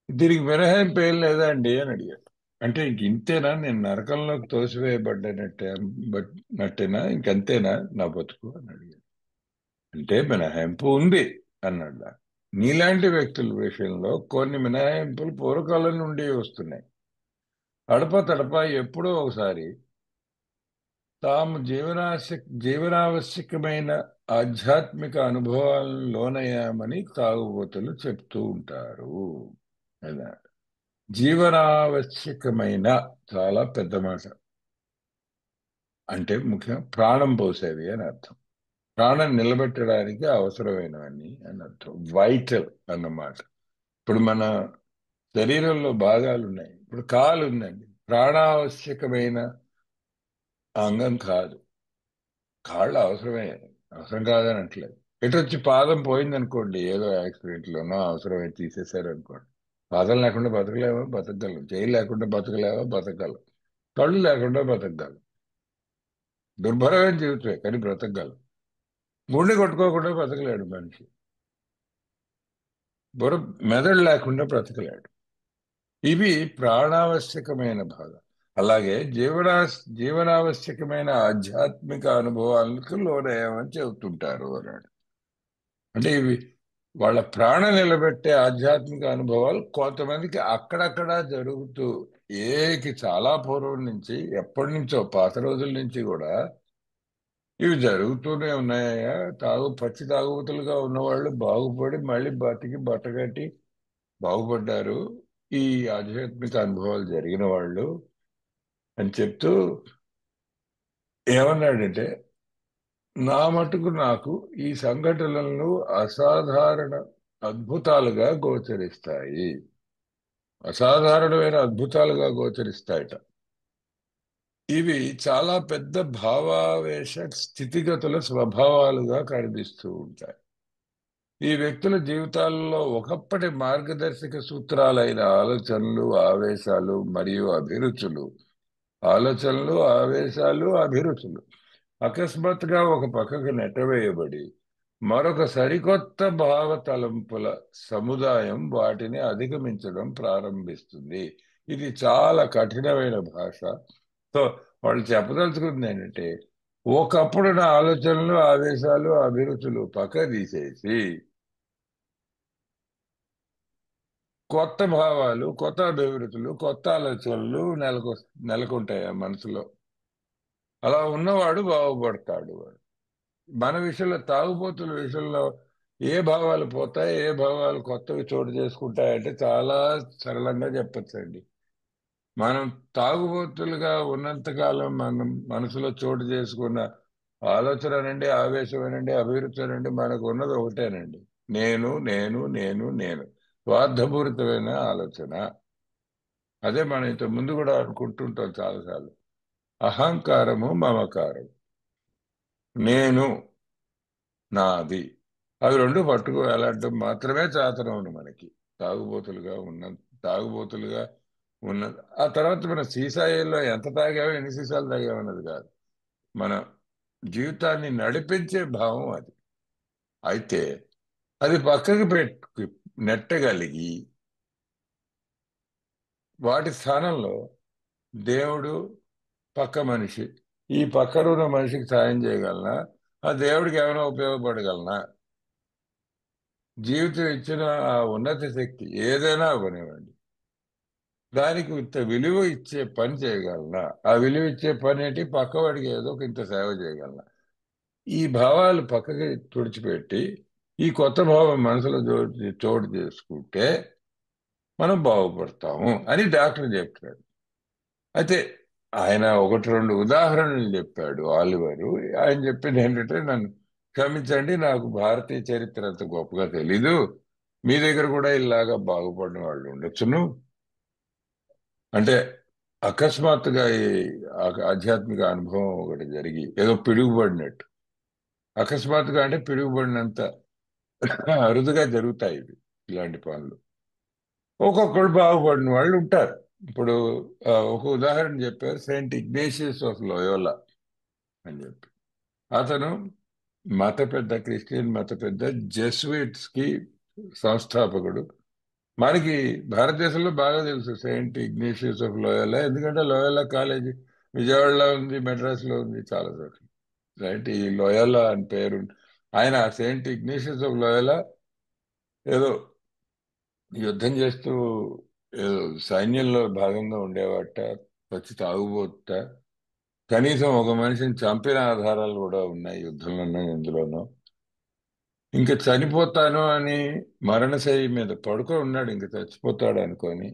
దీనికి మినహాయింపు ఏం లేదా అండి అని అడిగారు. అంటే ఇంక ఇంతేనా, నేను నరకంలోకి తోసివేయబడ్డానట్టే నట్టేనా, ఇంకంతేనా నా బతుకు అని అడిగారు. అంటే మినహాయింపు ఉంది అన్నాడు. నీలాంటి వ్యక్తుల విషయంలో కొన్ని మినహాయింపులు పూర్వకాలం నుండి వస్తున్నాయి. తడప ఎప్పుడో ఒకసారి తాము జీవనావశ్యకమైన ఆధ్యాత్మిక అనుభవాలను లోనయ్యామని తాగుబోతులు చెప్తూ ఉంటారు. అదా జీవనావశ్యకమైన, చాలా పెద్ద మాట. అంటే ముఖ్యం ప్రాణం పోసేవి అని అర్థం. ప్రాణం నిలబెట్టడానికి అవసరమైనవన్నీ అని అర్థం. వైటల్ అన్నమాట. ఇప్పుడు మన శరీరంలో భాగాలు ఉన్నాయి. ఇప్పుడు కాలు ఉందండి, ప్రాణావశ్యకమైన అంగం కాదు. కాళ్ళు అవసరమే, అవసరం కాదని అంటలేదు. వచ్చి పాదం పోయిందనుకోండి, ఏదో యాక్సిడెంట్ లోనో అవసరమై తీసేశారు అనుకోండి, పాదం లేకుండా బతకలేవా, బతకగలం. చేయి లేకుండా బతకలేవా, బతకగలం. కళ్ళు లేకుండా బతకగలం. దుర్భరమైన జీవితమే కానీ బ్రతకగలం. గుండె కొట్టుకోకుండా బ్రతకలేడు మనిషి. మెదడు లేకుండా బ్రతకలేడు. ఇవి ప్రాణావశ్యకమైన భాగం. అలాగే జీవనావశ్యకమైన ఆధ్యాత్మిక అనుభవాలకు లోనయ్యామని చెబుతుంటారు అన్నాడు. అంటే ఇవి వాళ్ళ ప్రాణం నిలబెట్టే ఆధ్యాత్మిక అనుభవాలు కొంతమందికి అక్కడక్కడ జరుగుతూ, ఏకి చాలా పూర్వం నుంచి, ఎప్పటి నుంచో పాత రోజుల నుంచి కూడా ఇవి జరుగుతూనే ఉన్నాయా. పచ్చి తాగుబోతులుగా ఉన్నవాళ్ళు బాగుపడి మళ్ళీ బతికి బట్టగట్టి బాగుపడ్డారు, ఈ ఆధ్యాత్మిక అనుభవాలు జరిగిన వాళ్ళు అని చెప్తూ ఏమన్నాడంటే, నా మటుకు నాకు ఈ సంఘటనలు అసాధారణ అద్భుతాలుగా గోచరిస్తాయి. అసాధారణమైన అద్భుతాలుగా గోచరిస్తాయట. ఇవి చాలా పెద్ద భావావేశ స్థితిగతుల స్వభావాలుగా కనిపిస్తూ ఉంటాయి. ఈ వ్యక్తుల జీవితాల్లో ఒకప్పటి మార్గదర్శక సూత్రాలైన ఆలోచనలు, ఆవేశాలు మరియు అభిరుచులు, అకస్మాత్తుగా ఒక పక్కకు నెట్టవేయబడి మరొక సరికొత్త భావ తలంపుల సముదాయం వాటిని అధిగమించడం ప్రారంభిస్తుంది. ఇది చాలా కఠినమైన భాష. సో వాళ్ళు చెప్పదలుచుకుంది ఏంటంటే, ఒకప్పుడు నా ఆలోచనలు, ఆవేశాలు, అభిరుచులు పక్క తీసేసి కొత్త భావాలు, కొత్త అభివృద్ధులు, కొత్త ఆలోచనలు నెలకొంటాయి ఆ మనసులో. అలా ఉన్నవాడు బాగుపడతాడు. మన విషయంలో, తాగుబోతుల విషయంలో ఏ భావాలు పోతాయి, ఏ భావాలు కొత్తవి చోటు చేసుకుంటాయంటే చాలా సరళంగా చెప్పచ్చండి. మనం తాగుబోతులుగా ఉన్నంతకాలం మనం మనసులో చోటు చేసుకున్న ఆలోచననండి, ఆవేశమేనండి, అభివృద్ధి మనకు ఉన్నది ఒకటేనండి: నేను నేను నేను నేను. స్వార్థపూరితమైన ఆలోచన. అదే మనం ఇంత ముందు కూడా అనుకుంటుంటాం చాలాసార్లు. అహంకారము, మమకారం. నేను, నాది, అవి రెండు పట్టుకు వేలాడడం మాత్రమే చాతనవును మనకి. తాగుబోతులుగా ఉన్న తాగుబోతులుగా ఉన్న ఆ తర్వాత మన సీసాయిల్లో ఎంత తాగామో ఎన్ని సీసాలు తాగామన్నది కాదు, మన జీవితాన్ని నడిపించే భావం అది. అయితే అది పక్కకి పెట్టు నెట్టగలిగి వాటి స్థానంలో దేవుడు, పక్క మనిషి, ఈ పక్కన ఉన్న మనిషికి సాయం చేయగలనా, ఆ దేవుడికి ఏమైనా ఉపయోగపడగలనా, జీవితం ఇచ్చిన ఆ ఉన్నత శక్తి ఏదైనా అవనివ్వండి, దానికి ఇంత విలువ ఇచ్చే పని చేయగలనా, ఆ విలువ ఇచ్చే పని ఏంటి, పక్కవాడికి ఏదో ఒక ఇంత సేవ చేయగలనా, ఈ భావాలు పక్కకి తుడిచిపెట్టి ఈ కొత్త భావం మనసులో చోటు చేసుకుంటే మనం బాగుపడతాము అని డాక్టర్ చెప్తాడు. అయితే ఆయన ఒకటి రెండు ఉదాహరణలు చెప్పాడు ఆలివరు. ఆయన చెప్పింది ఏంటంటే, నన్ను క్షమించండి, నాకు భారతీయ చరిత్ర అంత గొప్పగా తెలీదు, మీ దగ్గర కూడా ఇలాగా బాగుపడిన వాళ్ళు ఉండొచ్చును. అంటే అకస్మాత్తుగా ఈ ఆధ్యాత్మిక అనుభవం ఒకటి జరిగి ఏదో పిడుగుపడినట్టు, అకస్మాత్తుగా అంటే పిడుగుపడినంత అరుదుగా జరుగుతాయి ఇలాంటి పనులు. ఒక్కొక్కరు బాగుపడిన వాళ్ళు ఉంటారు. ఇప్పుడు ఒక ఉదాహరణ చెప్పారు, సెయింట్ ఇగ్నేషియస్ ఆఫ్ లోయోలా అని చెప్పి. అతను మత పెద్ద, క్రిస్టియన్ మత పెద్ద, జెస్విట్స్ కి సంస్థాపకుడు. మనకి భారతదేశంలో బాగా తెలుసు సెయింట్ ఇగ్నేషియస్ ఆఫ్ లోయోలా, ఎందుకంటే లోయోలా కాలేజీ విజయవాడలో ఉంది, మెడ్రాస్లో ఉంది, చాలా చోట్ల. రైట్, ఈ లోయోలా అని పేరు. ఆయన సెయింట్ ఇగ్నేషియస్ ఆఫ్ లోయోలా ఏదో యుద్ధం చేస్తూ ఏదో సైన్యంలో భాగంగా ఉండేవాట, వచ్చి తాగుబోత, కనీసం ఒక మనిషిని చంపిన ఆధారాలు కూడా ఉన్నాయి యుద్ధంలోనూ ఎందులోనూ. ఇంకా చనిపోతాను అని మరణశయ్య మీద పడుకొని ఉన్నాడు, ఇంకా చచ్చిపోతాడు అనుకొని.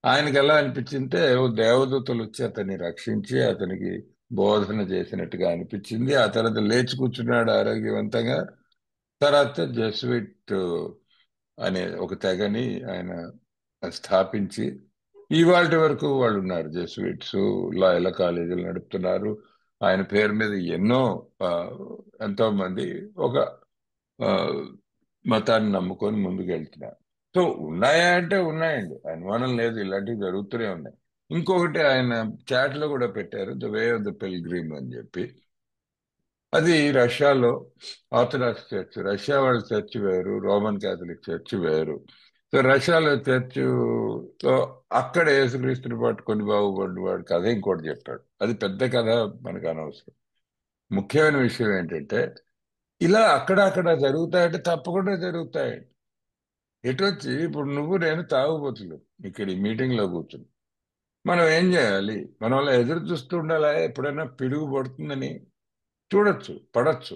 ఆయనకి ఎలా అనిపించింటే ఓ దేవదూతలు వచ్చి అతన్ని రక్షించి అతనికి బోధన చేసినట్టుగా అనిపించింది. ఆ తర్వాత లేచి కూర్చున్నాడు ఆరోగ్యవంతంగా. తర్వాత జెస్విట్ అనే ఒక తెగని ఆయన స్థాపించి ఇవాల్టి వరకు వాళ్ళు ఉన్నారు. జెస్విట్స్ లాయల కాలేజీలు నడుపుతున్నారు. ఆయన పేరు మీద ఎన్నో ఆ, ఎంతో మంది ఒక ఆ, మతాన్ని నమ్ముకొని ముందుకు వెళ్తున్నారు. సో ఉన్నాయా అంటే ఉన్నాయండి, అనుమానం లేదు, ఇలాంటివి జరుగుతూనే ఉన్నాయి. ఇంకొకటి ఆయన చాట్ లో కూడా పెట్టారు, the way of the pilgrim అని చెప్పి. అది రష్యాలో ఆర్థడాక్స్ చర్చ్, రష్యా వాళ్ళ చర్చ్ వేరు, రోమన్ క్యాథలిక్ చర్చ్ వేరు. సో రష్యాలో చర్చ్తో అక్కడ యేసుక్రీస్తుని పట్టుకొని బాగుపడిన వాడు కథ ఇంకోటి చెప్పాడు. అది పెద్ద కథ, మనకు అనవసరం. ముఖ్యమైన విషయం ఏంటంటే, ఇలా అక్కడ జరుగుతాయంటే తప్పకుండా జరుగుతాయి. ఎటొచ్చి ఇప్పుడు నువ్వు నేను తాగుబోతులు ఇక్కడ ఈ మీటింగ్ లో కూర్చుని మనం ఏం చేయాలి, మనం అలా ఎదురు చూస్తూ ఉండాలా ఎప్పుడైనా పిడుగు పడుతుందని? చూడొచ్చు, పడచ్చు.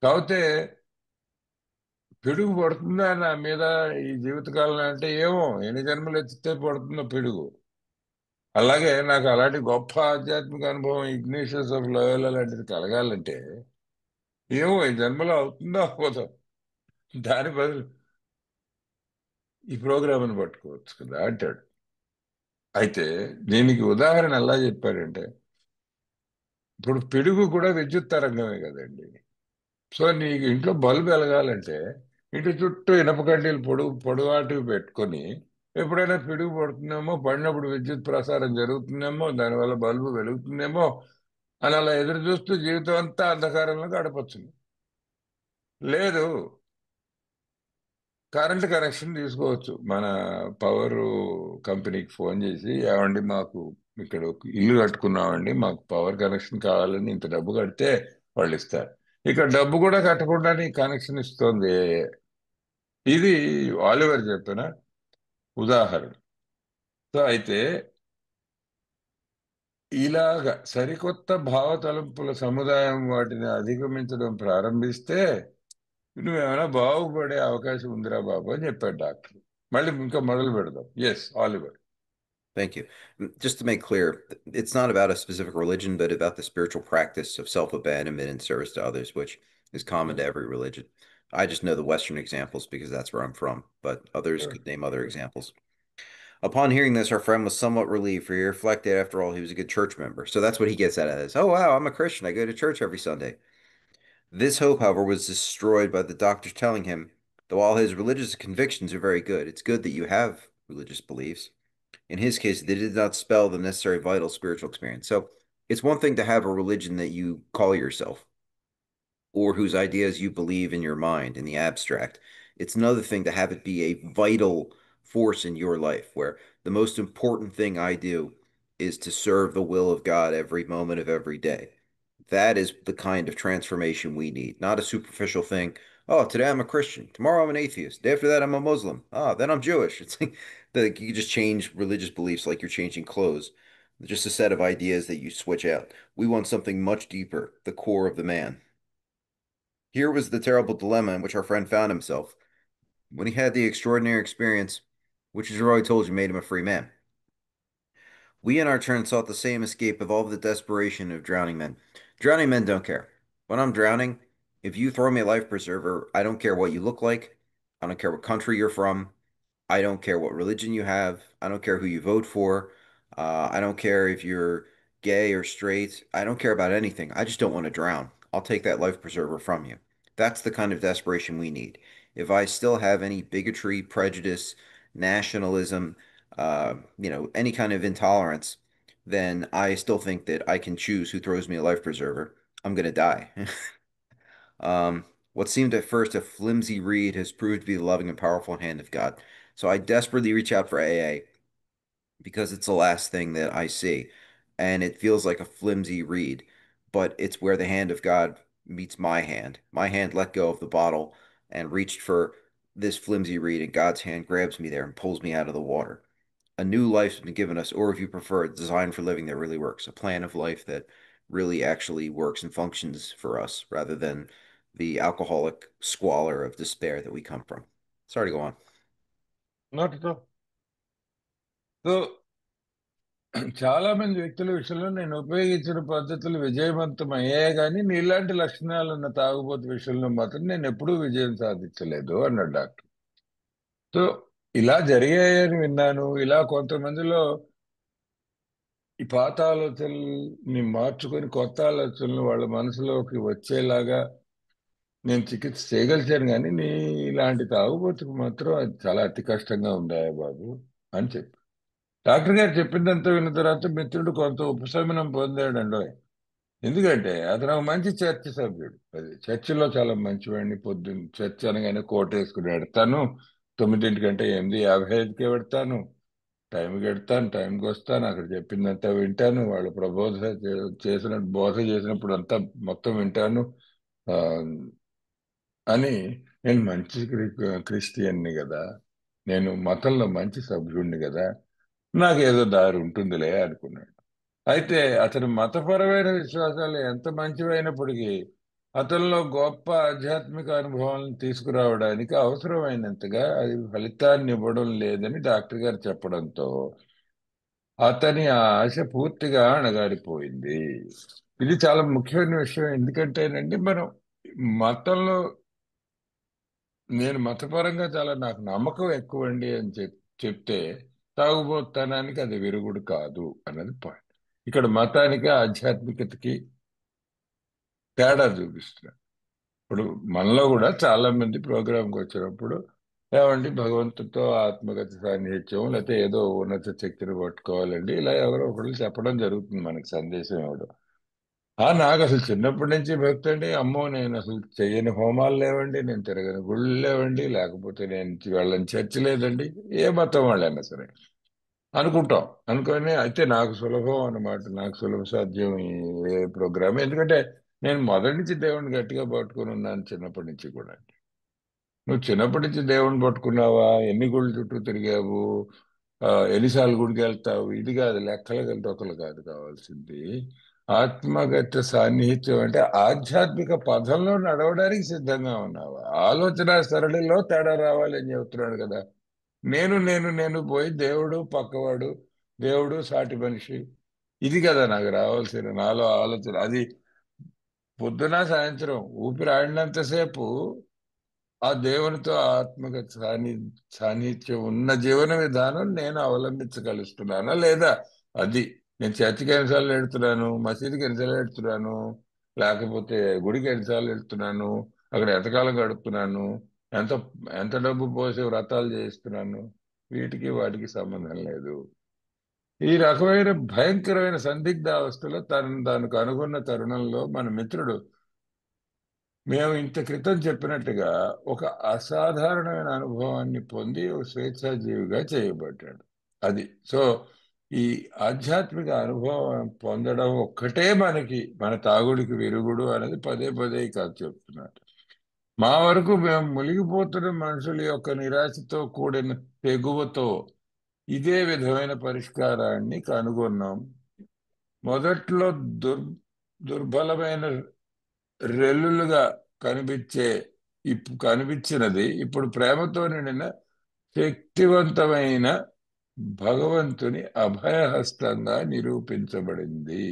కాకపోతే పిడుగు పడుతుందా నా మీద ఈ జీవితకాలం అంటే ఏమో, ఎన్ని జన్మలు ఎత్తితే పడుతుందో పిడుగు. అలాగే నాకు అలాంటి గొప్ప ఆధ్యాత్మిక అనుభవం ఇగ్నిషియస్ ఆఫ్ లోయోలా లాంటిది కలగాలంటే ఏమో ఈ జన్మలో అవుతుందో అవ్వదో, దాని బదులు ఈ ప్రోగ్రామ్ని పట్టుకోవచ్చు కదా అంటాడు. అయితే దీనికి ఉదాహరణ ఎలా చెప్పారంటే, ఇప్పుడు పిడుగు కూడా విద్యుత్ తరంగమే కదండి. సో నీకు ఇంట్లో బల్బు వెలగాలంటే ఇంటి చుట్టూ ఇనప కడ్డీలు పొడుగాటివి పెట్టుకొని, ఎప్పుడైనా పిడుగు పడుతుందేమో, పడినప్పుడు విద్యుత్ ప్రసారం జరుగుతుందేమో, దానివల్ల బల్బు వెలుగుతుందేమో అని అలా ఎదురు చూస్తూ జీవితం అంతా అంధకారంలో గడపచ్చు. లేదు, కరెంట్ కనెక్షన్ తీసుకోవచ్చు. మన పవర్ కంపెనీకి ఫోన్ చేసి, ఏమండి మాకు ఇక్కడ ఒక ఇల్లు కట్టుకున్నామండి, మాకు పవర్ కనెక్షన్ కావాలని ఇంత డబ్బు కడితే వాళ్ళు ఇస్తారు. ఇక్కడ డబ్బు కూడా కట్టకుండానే కనెక్షన్ ఇస్తుంది. ఇది ఆలివర్ చెప్పిన ఉదాహరణ. సో అయితే ఇలాగ సరికొత్త భావతలంపుల సముదాయం వాటిని అధిగమించడం ప్రారంభిస్తే నువ్వేమైనా బాగుపడే అవకాశం ఉందిరా బాబు అని చెప్పాడు డాక్టర్. మళ్ళీ ఇంకా మొదలు పెడదాం. Yes, Oliver. Thank you. Just to make clear, it's not about a specific religion, but about the spiritual practice of self-abandonment and service to others, which is common to every religion. I just know the Western examples because that's where I'm from, but others Sure, could name other sure. examples. Upon hearing this, our friend was somewhat relieved, for he reflected, after all, he was a good church member. So that's what he gets out of this. Oh, wow, I'm a Christian. I go to church every Sunday. This hope, however, was destroyed by the doctors telling him, though all his religious convictions are very good, it's good that you have religious beliefs. In his case, they did not spell the necessary vital spiritual experience. So it's one thing to have a religion that you call yourself, or whose ideas you believe in your mind in the abstract. It's another thing to have it be a vital force in your life, where the most important thing I do is to serve the will of God every moment of every day. That is the kind of transformation we need, not a superficial thing. Oh, today I'm a Christian. Tomorrow I'm an atheist. Day after that I'm a Muslim. Ah, then I'm Jewish. It's like you just change religious beliefs like you're changing clothes. Just a set of ideas that you switch out. We want something much deeper, the core of the man. Here was the terrible dilemma in which our friend found himself when he had the extraordinary experience, which, as Roy told you, made him a free man. We, in our turn, sought the same escape of all the desperation of drowning men. Drowning men don't care. When I'm drowning, if you throw me a life preserver, I don't care what you look like. I don't care what country you're from. I don't care what religion you have. I don't care who you vote for. I don't care if you're gay or straight. I don't care about anything. I just don't want to drown. I'll take that life preserver from you. That's the kind of desperation we need. If I still have any bigotry, prejudice, nationalism, any kind of intolerance, then I still think that I can choose who throws me a life preserver. I'm gonna die. What seemed at first a flimsy reed has proved to be the loving and powerful hand of God. So I desperately reach out for AA because it's the last thing that I see. And it feels like a flimsy reed, but it's where the hand of God meets my hand. My hand let go of the bottle and reached for this flimsy reed, and God's hand grabs me there and pulls me out of the water. A new life's been given us, or if you prefer, a design for living that really works, a plan of life that really actually works and functions for us rather than the alcoholic squalor of despair that we come from. Sorry to go on. Not at all. So చాలా మంది వ్యక్తుల విషయంలో నేను ఉపయోగించిన పద్ధతులు విజయవంతం అయ్యాయి, కానీ నీలాంటి లక్షణాలు ఉన్న తాగుబోతు విషయంలో మాత్రం నేను ఎప్పుడూ విజయం సాధించలేదు అన్నాడు డాక్టర్. సో ఇలా జరిగాయని విన్నాను. ఇలా కొంతమందిలో ఈ పాత ఆలోచనల్ని మార్చుకొని కొత్త ఆలోచనలు వాళ్ళ మనసులోకి వచ్చేలాగా నేను చికిత్స చేయగలిచాను, కానీ నీ ఇలాంటి తాగుబోతుకు మాత్రం అది చాలా అతి కష్టంగా ఉందా బాబు అని చెప్పి డాక్టర్ గారు చెప్పిందంతా విన్న తర్వాత మిత్రుడు కొంత ఉపశమనం పొందాడండి. ఎందుకంటే అతను ఒక మంచి చర్చ్ సభ్యుడు. అది చర్చిలో చాలా మంచివాడిని. పొద్దున్న చర్చ్ అనగానే కోట్ వేసుకుని పెడతాను, 9:00 8:55కే పెడతాను, టైంకి పెడతాను, టైంకి వస్తాను, అక్కడ చెప్పిందంతా వింటాను, వాళ్ళు బోధ చేసినప్పుడు అంతా మొత్తం వింటాను ఆ, అని. నేను మంచి క్రిస్టియన్ని కదా, నేను మతంలో మంచి సభ్యుడిని కదా, నాకేదో దారి ఉంటుందిలే అనుకున్నాడు. అయితే అతని మతపరమైన విశ్వాసాలు ఎంత మంచివైనప్పటికీ అతనిలో గొప్ప ఆధ్యాత్మిక అనుభవాలను తీసుకురావడానికి అవసరమైనంతగా అది ఫలితాన్ని ఇవ్వడం లేదని డాక్టర్ గారు చెప్పడంతో అతని ఆ ఆశ పూర్తిగా అణగారిపోయింది. ఇది చాలా ముఖ్యమైన విషయం. ఎందుకంటేనండి, మనం మతంలో నేను మతపరంగా చాలా నాకు నమ్మకం ఎక్కువండి అని చెప్తే తాగుబోతనానికి అది విరుగుడు కాదు అన్నది పాయింట్. ఇక్కడ మతానికి ఆధ్యాత్మికతకి తేడా చూపిస్తున్నారు. ఇప్పుడు మనలో కూడా చాలా మంది ప్రోగ్రాంకి వచ్చినప్పుడు ఏమండి భగవంతుడితో ఆత్మగత సాన్నిహిత్యం లేకపోతే ఏదో ఉన్నత శక్తిని పట్టుకోవాలండి ఇలా ఎవరో ఒకళ్ళు చెప్పడం జరుగుతుంది మనకి సందేశం ఇవ్వడం. నాకు అసలు చిన్నప్పటి నుంచి భక్తి అండి. అమ్మో, నేను అసలు చెయ్యని హోమాలు లేవండి, నేను తిరగని గుళ్ళు లేవండి, లేకపోతే నేను వెళ్ళని చర్చి లేదండి, ఏ మతం వాళ్ళైనా సరే అనుకుంటాం. అనుకొని అయితే నాకు సులభం అన్నమాట, నాకు సులభ సాధ్యం ఈ ఏ ప్రోగ్రామ్. ఎందుకంటే నేను మొదటి నుంచి దేవుడిని గట్టిగా పట్టుకుని ఉన్నాను చిన్నప్పటి నుంచి కూడా. నువ్వు చిన్నప్పటి నుంచి దేవుడిని పట్టుకున్నావా, ఎన్ని గుళ్ళు చుట్టూ తిరిగావు, ఎన్నిసార్లు గుడికి వెళ్తావు, ఇది కాదు లెక్కలు ఒకరు కాదు కావాల్సింది. ఆత్మగత సాన్నిహిత్యం అంటే ఆధ్యాత్మిక పదంలో నడవడానికి సిద్ధంగా ఉన్నావా, ఆలోచన సరళిలో తేడా రావాలి అని చెబుతున్నాడు కదా. నేను పోయి దేవుడు పక్కవాడు, దేవుడు సాటి మనిషి, ఇది కదా నాకు రావాల్సిన నాలో ఆలోచన. అది పొద్దున సాయంత్రం ఊపిరి ఆడినంతసేపు ఆ దేవునితో ఆత్మగత సాన్నిహిత్యం ఉన్న జీవన విధానం నేను అవలంబించగలుగుతున్నానా లేదా, అది. నేను చర్చికి ఎన్నిసార్లు ఎడుతున్నాను, మసీదుకి ఎన్నిసార్లు ఎడుతున్నాను, లేకపోతే గుడికి ఎన్నిసార్లు వెళ్తున్నాను, అక్కడ ఎంతకాలం గడుపుతున్నాను, ఎంత ఎంత డబ్బు పోసి వ్రతాలు చేయిస్తున్నాను, వీటికి వాటికి సంబంధం లేదు. ఈ రకమైన భయంకరమైన సందిగ్ధ అవస్థలో తనను తాను కనుగొన్న తరుణంలో మన మిత్రుడు మేము ఇంత క్రితం చెప్పినట్టుగా ఒక అసాధారణమైన అనుభవాన్ని పొంది ఒక స్వేచ్ఛాజీవిగా చేయబడ్డాడు. అది సో ఈ ఆధ్యాత్మిక అనుభవం పొందడం ఒక్కటే మన తాగుడికి విరుగుడు అనేది పదే పదే కాదు చెప్తున్నారు. మా వరకు మేము మునిగిపోతున్న మనుషుల యొక్క నిరాశతో కూడిన తెగువతో ఇదే విధమైన పరిష్కారాన్ని కనుగొన్నాం. మొదట్లో దుర్బలమైన రెల్లులుగా కనిపించే కనిపించినది ఇప్పుడు ప్రేమతో నిండిన శక్తివంతమైన భగవంతుని అభయహస్తంగా నిరూపించబడింది.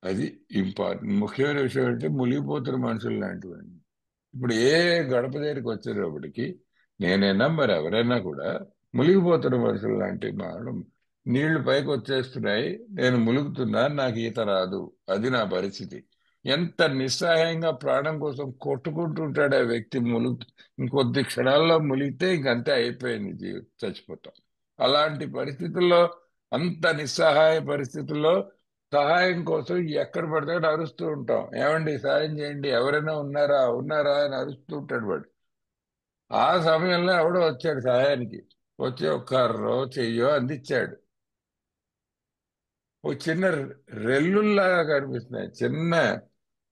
అది ఇంపార్టెంట్ ముఖ్యమైన విషయం అంటే మునిగిపోతున్న మనుషులు లాంటివండి. ఇప్పుడు ఏ గడప దగ్గరికి వచ్చేటప్పటికి నేనైనా మరి ఎవరైనా కూడా మునిగిపోతున్న మనుషులు లాంటి మానడం. నీళ్లు పైకి వచ్చేస్తున్నాయి, నేను ములుగుతున్నా, నాకు ఈత రాదు, అది నా పరిస్థితి. ఎంత నిస్సహాయంగా ప్రాణం కోసం కొట్టుకుంటుంటాడు ఆ వ్యక్తి. ఇంకొద్ది క్షణాల్లో మునిగితే ఇంకంతే అయిపోయింది, చచ్చిపోతాం. అలాంటి పరిస్థితుల్లో, అంత నిస్సహాయ పరిస్థితుల్లో సహాయం కోసం ఎక్కడ పడితే అక్కడ అరుస్తూ ఉంటాం. ఏమండి సాయం చేయండి, ఎవరైనా ఉన్నారా ఉన్నారా అని అరుస్తూ ఉంటాడు వాడు. ఆ సమయంలో ఎవడో వచ్చాడు సహాయానికి. వచ్చి ఒక కర్రో చెయ్యో అందించాడు. ఓ చిన్న రెల్లుల్లాగా కనిపిస్తున్నాయి, చిన్న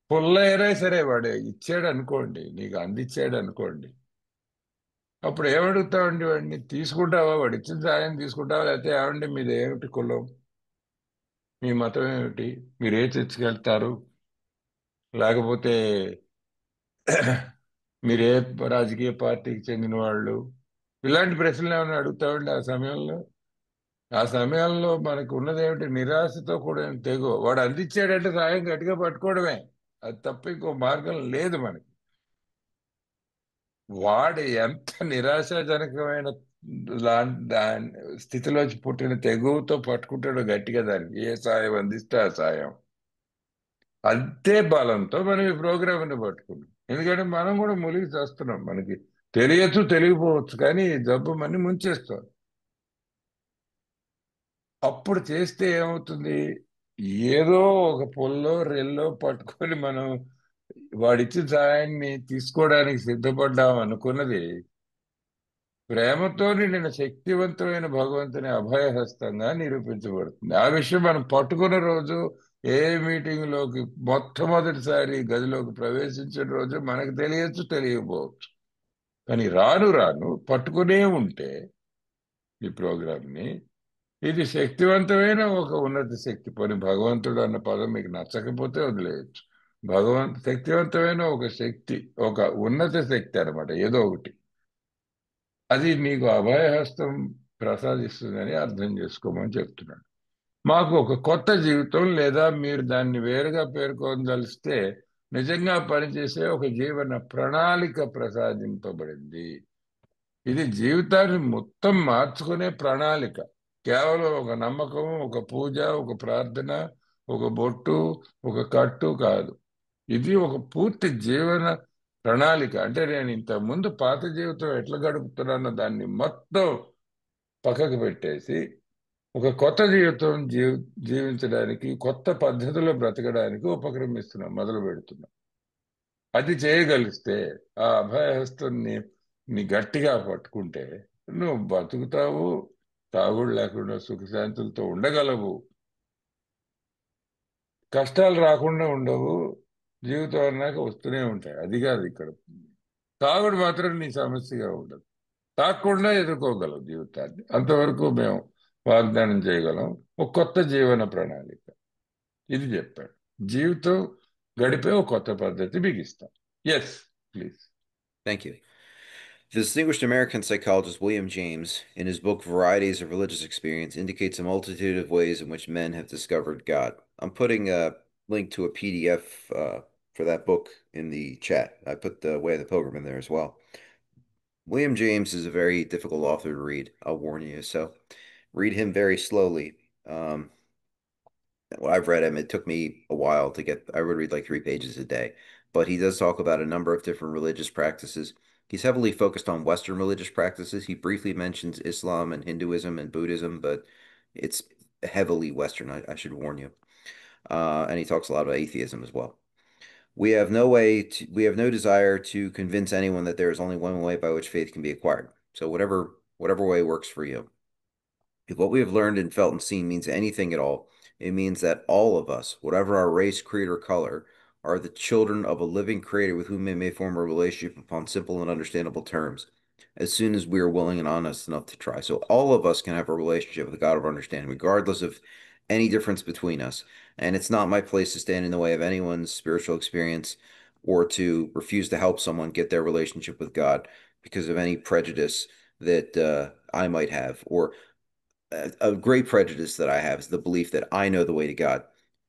పుల్ల అయినా సరే వాడు ఇచ్చాడు అనుకోండి, నీకు అందించాడు అనుకోండి, అప్పుడు ఏమడుగుతావండి వాడిని? తీసుకుంటావా? వాడు ఇచ్చిన సహాయం తీసుకుంటావా? లేకపోతే ఏమండి మీది ఏమిటి కులం, మీ మతం ఏమిటి, మీరు ఏ చర్చికి వెళ్తారు, లేకపోతే మీరు ఏ రాజకీయ పార్టీకి చెందిన వాళ్ళు, ఇలాంటి ప్రశ్నలు ఏమైనా అడుగుతామండి ఆ సమయంలో మనకు ఉన్నదేమిటి? నిరాశతో కూడిన తెగు. వాడు అందించాడంటే సాయం గట్టిగా పట్టుకోవడమే, అది తప్ప ఇంకో మార్గం లేదు మనకి. వాడు ఎంత నిరాశాజనకమైన దాని స్థితిలోంచి పుట్టిన తెగువతో పట్టుకుంటాడో గట్టిగా దానికి ఏ సాయం అందిస్తే ఆ సాయం, అంతే బలంతో మనం ఈ ప్రోగ్రామ్ని పట్టుకున్నాం. ఎందుకంటే మనం కూడా మునిగి చేస్తున్నాం. మనకి తెలియచ్చు తెలియకపోవచ్చు, కానీ ఈ జబ్బు మన్ని ముంచేస్తాం. అప్పుడు చేస్తే ఏమవుతుంది? ఏదో ఒక పొల్లో రెల్లో పట్టుకొని మనం వాడిచ్చిన సహాయాన్ని తీసుకోవడానికి సిద్ధపడ్డాం అనుకున్నది ప్రేమతో నిండిన శక్తివంతమైన భగవంతుని అభయహస్తంగా నిరూపించబడుతుంది. ఆ విషయం మనం పట్టుకున్న రోజు, ఏ మీటింగ్ లోకి మొట్టమొదటిసారి గదిలోకి ప్రవేశించిన రోజు మనకు తెలియచ్చు తెలియకపోవచ్చు, కానీ రాను రాను పట్టుకునే ఉంటే ఈ ప్రోగ్రామ్ ని, ఇది శక్తివంతమైన ఒక ఉన్నత శక్తి. పోనీ భగవంతుడు అన్న పదం మీకు నచ్చకపోతే వదిలేయచ్చు. శక్తివంతమైన ఒక శక్తి, ఒక ఉన్నత శక్తి అన్నమాట, ఏదో ఒకటి. అది మీకు అభయహస్తం ప్రసాదిస్తుందని అర్థం చేసుకోమని చెప్తున్నాడు. మాకు ఒక కొత్త జీవితం, లేదా మీరు దాన్ని వేరుగా పేర్కొనదలిస్తే నిజంగా పనిచేసే ఒక జీవన ప్రణాళిక ప్రసాదింపబడింది. ఇది జీవితాన్ని మొత్తం మార్చుకునే ప్రణాళిక. కేవలం ఒక నమ్మకం, ఒక పూజ, ఒక ప్రార్థన, ఒక బొట్టు, ఒక కట్టు కాదు. ఇది ఒక పూర్తి జీవన ప్రణాళిక. అంటే నేను ఇంత ముందు పాత జీవితం ఎట్లా గడుపుతున్నానో దాన్ని మొత్తం పక్కకు పెట్టేసి ఒక కొత్త జీవితం జీవించడానికి, కొత్త పద్ధతిలో బ్రతకడానికి ఉపక్రమిస్తున్నాం, మొదలు పెడుతున్నాం. అది చేయగలిస్తే, ఆ అభయహస్తాన్ని నీ గట్టిగా పట్టుకుంటే నువ్వు బతుకుతావు, తాగుడు లేకుండా సుఖశాంతులతో ఉండగలవు, కష్టాలు రాకుండా ఉండవు, జీవితం అన్నాక వస్తూనే ఉంటాయి. అది కాదు ఇక్కడ. తాగుడు మాత్రం నీ సమస్యగా ఉండదు. తాకుండా ఎదుర్కోగలవు జీవితాన్ని. అంతవరకు మేము వాగ్దానం చేయగలం. ఒక కొత్త జీవన ప్రణాళిక ఇది చెప్పాడు. జీవితం గడిపే ఒక కొత్త పద్ధతి బిగిస్తాం. Yes, please. Thank you. The distinguished American psychologist William James, in his book Varieties of Religious Experience, indicates a multitude of ways in which men have discovered God. I'm putting a link to a PDF for that book in the chat. I put The Way of the Pilgrim in there as well. William James is a very difficult author to read, I'll warn you, so read him very slowly. Um, Well, I've read him. It took me a while to get, I would read like 3 pages a day, but he does talk about a number of different religious practices. He's heavily focused on Western religious practices. He briefly mentions Islam and Hinduism and Buddhism, but it's heavily Western, I should warn you. And he talks a lot about atheism as well. We have no desire to convince anyone that there is only one way by which faith can be acquired. So whatever way works for you. If what we have learned and felt and seen means anything at all, it means that all of us, whatever our race, creed, or color, are the children of a living creator with whom we may form a relationship upon simple and understandable terms, as soon as we are willing and honest enough to try. So all of us can have a relationship with the God of understanding, regardless of any difference between us. And it's not my place to stand in the way of anyone's spiritual experience or to refuse to help someone get their relationship with God because of any prejudice that I might have, or a great prejudice that I have is the belief that I know the way to God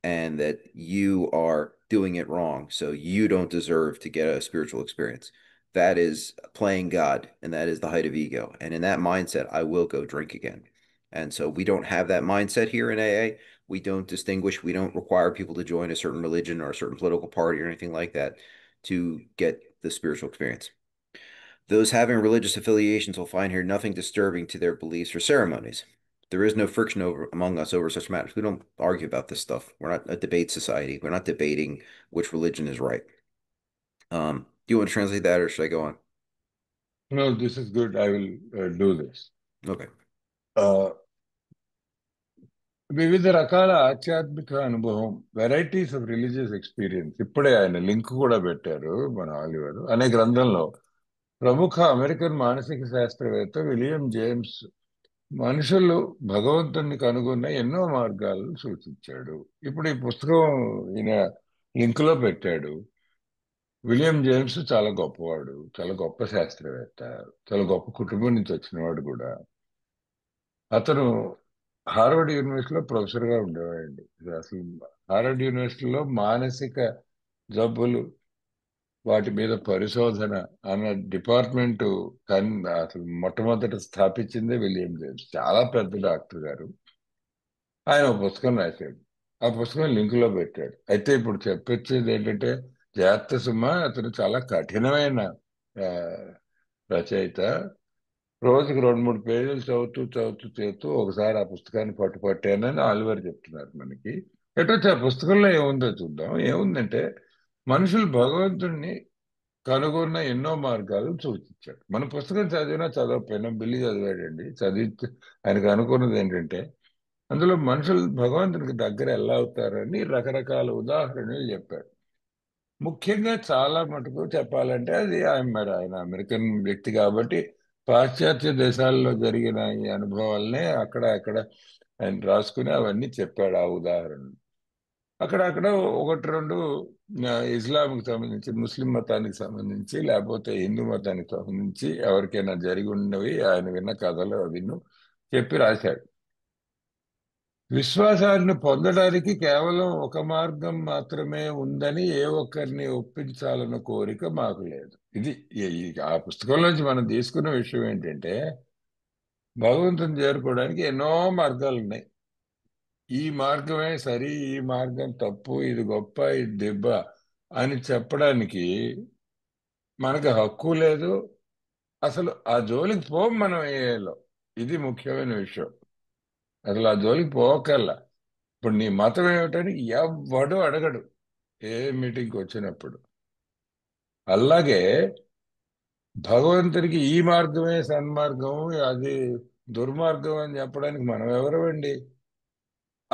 and that you are doing it wrong. So you don't deserve to get a spiritual experience. That is playing God, and that is the height of ego. And in that mindset, I will go drink again. And so we don't have that mindset here in AA. We don't distinguish, we don't require people to join a certain religion or a certain political party or anything like that to get the spiritual experience. Those having religious affiliations will find here nothing disturbing to their beliefs or ceremonies. There is no friction among us over such matters. We don't argue about this stuff. We're not a debate society. We're not debating which religion is right. Do you want to translate that or should I go on? No, this is good. I will do this. Okay. వివిధ రకాల ఆధ్యాత్మిక అనుభవం, varieties of religious experience, ఇప్పుడే ఆయన link కూడా పెట్టారు మన Oliver అనే గ్రంథంలో. ప్రముఖ అమెరికన్ మానసిక శాస్త్రవేత్త విలియం జేమ్స్ మనుషులు భగవంతుని కనుగొన్న ఎన్నో మార్గాలను సూచించాడు. ఇప్పుడు ఈ పుస్తకం ఈయన లింక్ లో పెట్టాడు. విలియం జేమ్స్ చాలా గొప్పవాడు, చాలా గొప్ప శాస్త్రవేత్త, చాలా గొప్ప కుటుంబం నుంచి వచ్చినవాడు కూడా. అతను హార్వర్డ్ యూనివర్సిటీలో ప్రొఫెసర్ గా ఉండేవాడండి. అసలు హార్వర్డ్ యూనివర్సిటీలో మానసిక జబ్బులు, వాటి మీద పరిశోధన అన్న డిపార్ట్మెంట్ అసలు మొట్టమొదట స్థాపించిందే విలియం జేమ్స్. చాలా పెద్ద డాక్టర్ గారు. ఆయన ఒక పుస్తకం రాశాడు. ఆ పుస్తకం లింక్ లో పెట్టాడు. అయితే ఇప్పుడు చెప్పొచ్చేది ఏంటంటే, జాగ్రత్త సుమ, అతను చాలా కఠినమైన ఆ, రచయిత. రోజుకి 2-3 పేజీలు చదువుతూ చదువుతూ చేస్తూ ఒకసారి ఆ పుస్తకాన్ని పట్టుపట్టానని ఆలివర్ చెప్తున్నారు మనకి. ఎటొచ్చి ఆ పుస్తకంలో ఏముందో చూద్దాం. ఏముందంటే, మనుషులు భగవంతుణ్ణి కనుగొన్న ఎన్నో మార్గాలు సూచించాడు. మన పుస్తకం చదివినా చదవకపోయినా బిల్లి చదివాడండి. చదివి ఆయనకు అనుకున్నది ఏంటంటే, అందులో మనుషులు భగవంతునికి దగ్గర ఎలా అవుతారని రకరకాల ఉదాహరణలు చెప్పాడు. ముఖ్యంగా చాలా మటుకు చెప్పాలంటే అది ఆయన అమెరికన్ వ్యక్తి కాబట్టి పాశ్చాత్య దేశాల్లో జరిగిన ఈ అనుభవాలనే అక్కడ అక్కడ ఆయన రాసుకుని అవన్నీ చెప్పాడు ఆ ఉదాహరణలు. అక్కడ ఒకటి రెండు ఇస్లాంకి సంబంధించి, ముస్లిం మతానికి సంబంధించి, లేకపోతే హిందూ మతానికి సంబంధించి ఎవరికైనా జరిగి ఉన్నవి ఆయన విన్న కథలు అవిను చెప్పి రాశాడు. విశ్వాసాన్ని పొందడానికి కేవలం ఒక మార్గం మాత్రమే ఉందని ఏ ఒక్కరిని ఒప్పించాలన్న కోరిక మాకు లేదు. ఇది ఆ పుస్తకంలోంచి మనం తీసుకున్న విషయం ఏంటంటే, భగవంతుని చేరుకోవడానికి ఎన్నో మార్గాలు ఉన్నాయి. ఈ మార్గమే సరి, ఈ మార్గం తప్పు, ఇది గొప్ప, ఇది దెబ్బ అని చెప్పడానికి మనకు హక్కు లేదు. అసలు ఆ జోలికి పోం మనం ఏలో. ఇది ముఖ్యమైన విషయం. అసలు ఆ జోలికి పోకల్లా. ఇప్పుడు నీ మతం ఏమిటని ఎవ్వడు అడగడు ఏ మీటింగ్కి వచ్చినప్పుడు. అలాగే భగవంతుడికి ఈ మార్గమే సన్మార్గం, అది దుర్మార్గం అని చెప్పడానికి మనం ఎవరమండి?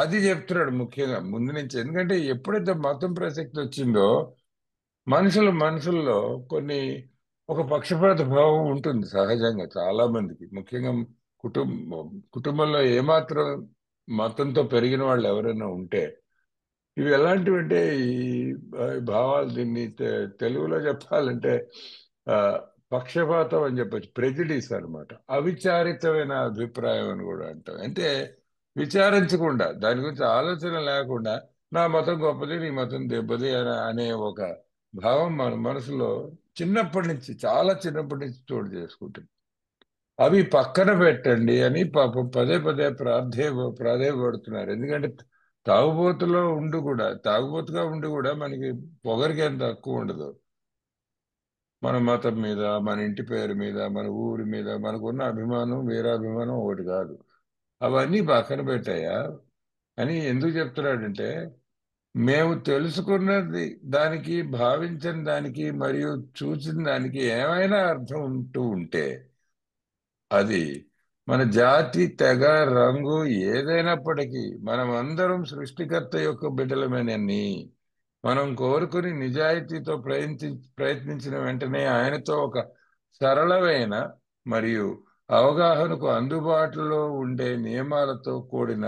అది చెప్తున్నాడు ముఖ్యంగా ముందు నుంచి. ఎందుకంటే ఎప్పుడైతే మతం ప్రసక్తి వచ్చిందో మనుషుల్లో కొన్ని ఒక పక్షపాత భావం ఉంటుంది సహజంగా చాలా మందికి. ముఖ్యంగా కుటుంబం కుటుంబంలో ఏమాత్రం మతంతో పెరిగిన వాళ్ళు ఎవరైనా ఉంటే, ఇవి ఎలాంటివంటే ఈ భావాలు, దీన్ని తెలుగులో చెప్పాలంటే ఆ, పక్షపాతం అని చెప్పచ్చు, ప్రెజిడీస్ అన్నమాట. అవిచారితమైన అభిప్రాయం అని కూడా అంటాం. అంటే విచారించకుండా, దాని గురించి ఆలోచన లేకుండా నా మతం గొప్పది, నీ మతం దెబ్బది అనే ఒక భావం మన మనసులో చిన్నప్పటి నుంచి, చాలా చిన్నప్పటి నుంచి చోటు చేసుకుంటుంది. అవి పక్కన పెట్టండి అని పాపం పదే పదే ప్రాధేయపడుతున్నారు. ఎందుకంటే తాగుబోతుగా ఉండి కూడా మనకి పొగరికి ఎంత తక్కువ ఉండదు. మన మతం మీద, మన ఇంటి పేరు మీద, మన ఊరి మీద మనకున్న అభిమానం, వీరాభిమానం ఒకటి కాదు. అవన్నీ పక్కన పెట్టాయా అని ఎందుకు చెప్తున్నాడంటే, మేము తెలుసుకున్నది దానికి, భావించిన దానికి, మరియు చూసిన దానికి ఏమైనా అర్థం ఉంటూ ఉంటే అది మన జాతి, తెగ, రంగు ఏదైనప్పటికీ మనం అందరం సృష్టికర్త యొక్క బిడ్డలమేనని మనం కోరుకుని నిజాయితీతో ప్రయత్నించిన వెంటనే ఆయనతో ఒక సరళమైన మరియు అవగాహనకు అందుబాటులో ఉండే నియమాలతో కూడిన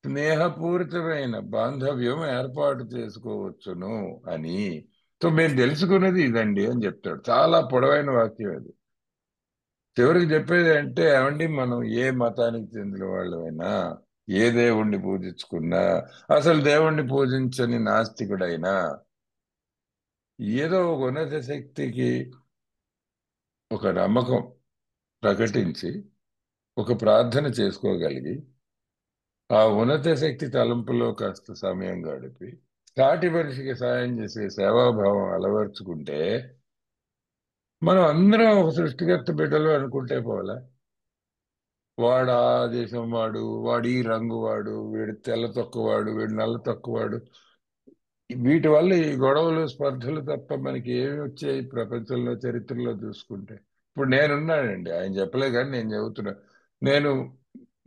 స్నేహపూరితమైన బాంధవ్యం ఏర్పాటు చేసుకోవచ్చును అని. సో మేము తెలుసుకున్నది ఇదండి అని చెప్తాడు. చాలా పొడవైన వాక్యం అది. చివరికి చెప్పేది అంటే, ఏమండి మనం ఏ మతానికి చెందిన వాళ్ళమైనా, ఏ దేవుణ్ణి పూజించుకున్నా, అసలు దేవుణ్ణి పూజించని నాస్తికుడైనా, ఏదో ఒక ఉన్నత శక్తికి ఒక నమ్మకం ప్రకటించి ఒక ప్రార్థన చేసుకోగలిగి ఆ ఉన్నత శక్తి తలంపులో కాస్త సమయం గడిపి సాటి మనిషికి సాయం చేసే సేవాభావం అలవర్చుకుంటే మనం అందరం ఒక సృష్టికర్త బిడ్డలు అనుకుంటే పోలా. వాడు ఆ దేశం వాడు, వాడు ఈ రంగు వాడు, వీడు తెల్ల తొక్కవాడు, వీడు నల్ల తొక్కవాడు, వీటి వల్ల ఈ గొడవలు స్పర్ధలు తప్ప మనకి ఏమి వచ్చాయి ప్రపంచంలో, చరిత్రలో చూసుకుంటే. ఇప్పుడు నేనున్నానండి, ఆయన చెప్పలే కానీ నేను చెబుతున్నా. నేను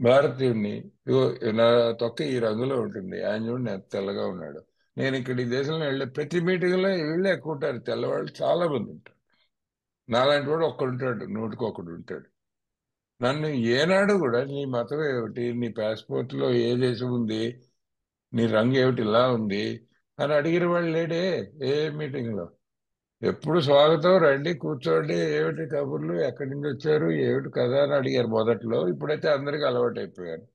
భారతీయుడిని. ఇగో నా తొక్క ఈ రంగులో ఉంటుంది, ఆయన చూడండి ఎంత తెల్లగా ఉన్నాడు. నేను ఇక్కడ ఈ దేశంలో వెళ్ళే ప్రతి మీటింగ్ లో వీళ్ళే ఎక్కువ ఉంటారు, తెల్లవాళ్ళు చాలా మంది ఉంటారు. నాలాంటి వాడు ఒక్కడు ఉంటాడు, నూటికి ఒకడు ఉంటాడు. నన్ను ఏనాడు కూడా నీ మతం ఏమిటి, నీ పాస్పోర్ట్ లో ఏ దేశం ఉంది, నీ రంగు ఏమిటి ఇలా ఉంది అని అడిగిన వాళ్ళు లేడే ఏ మీటింగ్ లో. ఎప్పుడు స్వాగతం, రండి కూర్చోండి, ఏమిటి కబుర్లు, ఎక్కడి నుంచి వచ్చారు, ఏమిటి కదా అని అడిగారు మొదట్లో. ఇప్పుడైతే అందరికీ అలవాటు అయిపోయారు.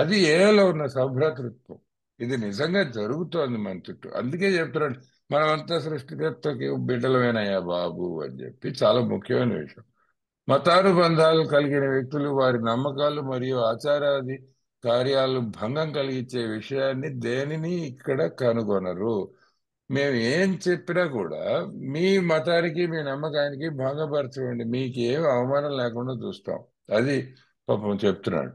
అది ఏలో ఉన్న సభ్రతృత్వం. ఇది నిజంగా జరుగుతోంది మన చుట్టూ. అందుకే చెప్తున్నాడు, మనమంతా సృష్టికర్తకి బిడ్డలమేనయ్యా బాబు అని చెప్పి. చాలా ముఖ్యమైన విషయం. మతానుబంధాలు కలిగిన వ్యక్తులు వారి నమ్మకాలు మరియు ఆచారాది కార్యాలు భంగం కలిగించే విషయాన్ని దేనిని ఇక్కడ కనుగొనరు. మేము ఏం చెప్పినా కూడా మీ మతానికి, మీ నమ్మకానికి భంగపరచండి, మీకు ఏం అవమానం లేకుండా చూస్తాం. అది పాపం చెప్తున్నాడు.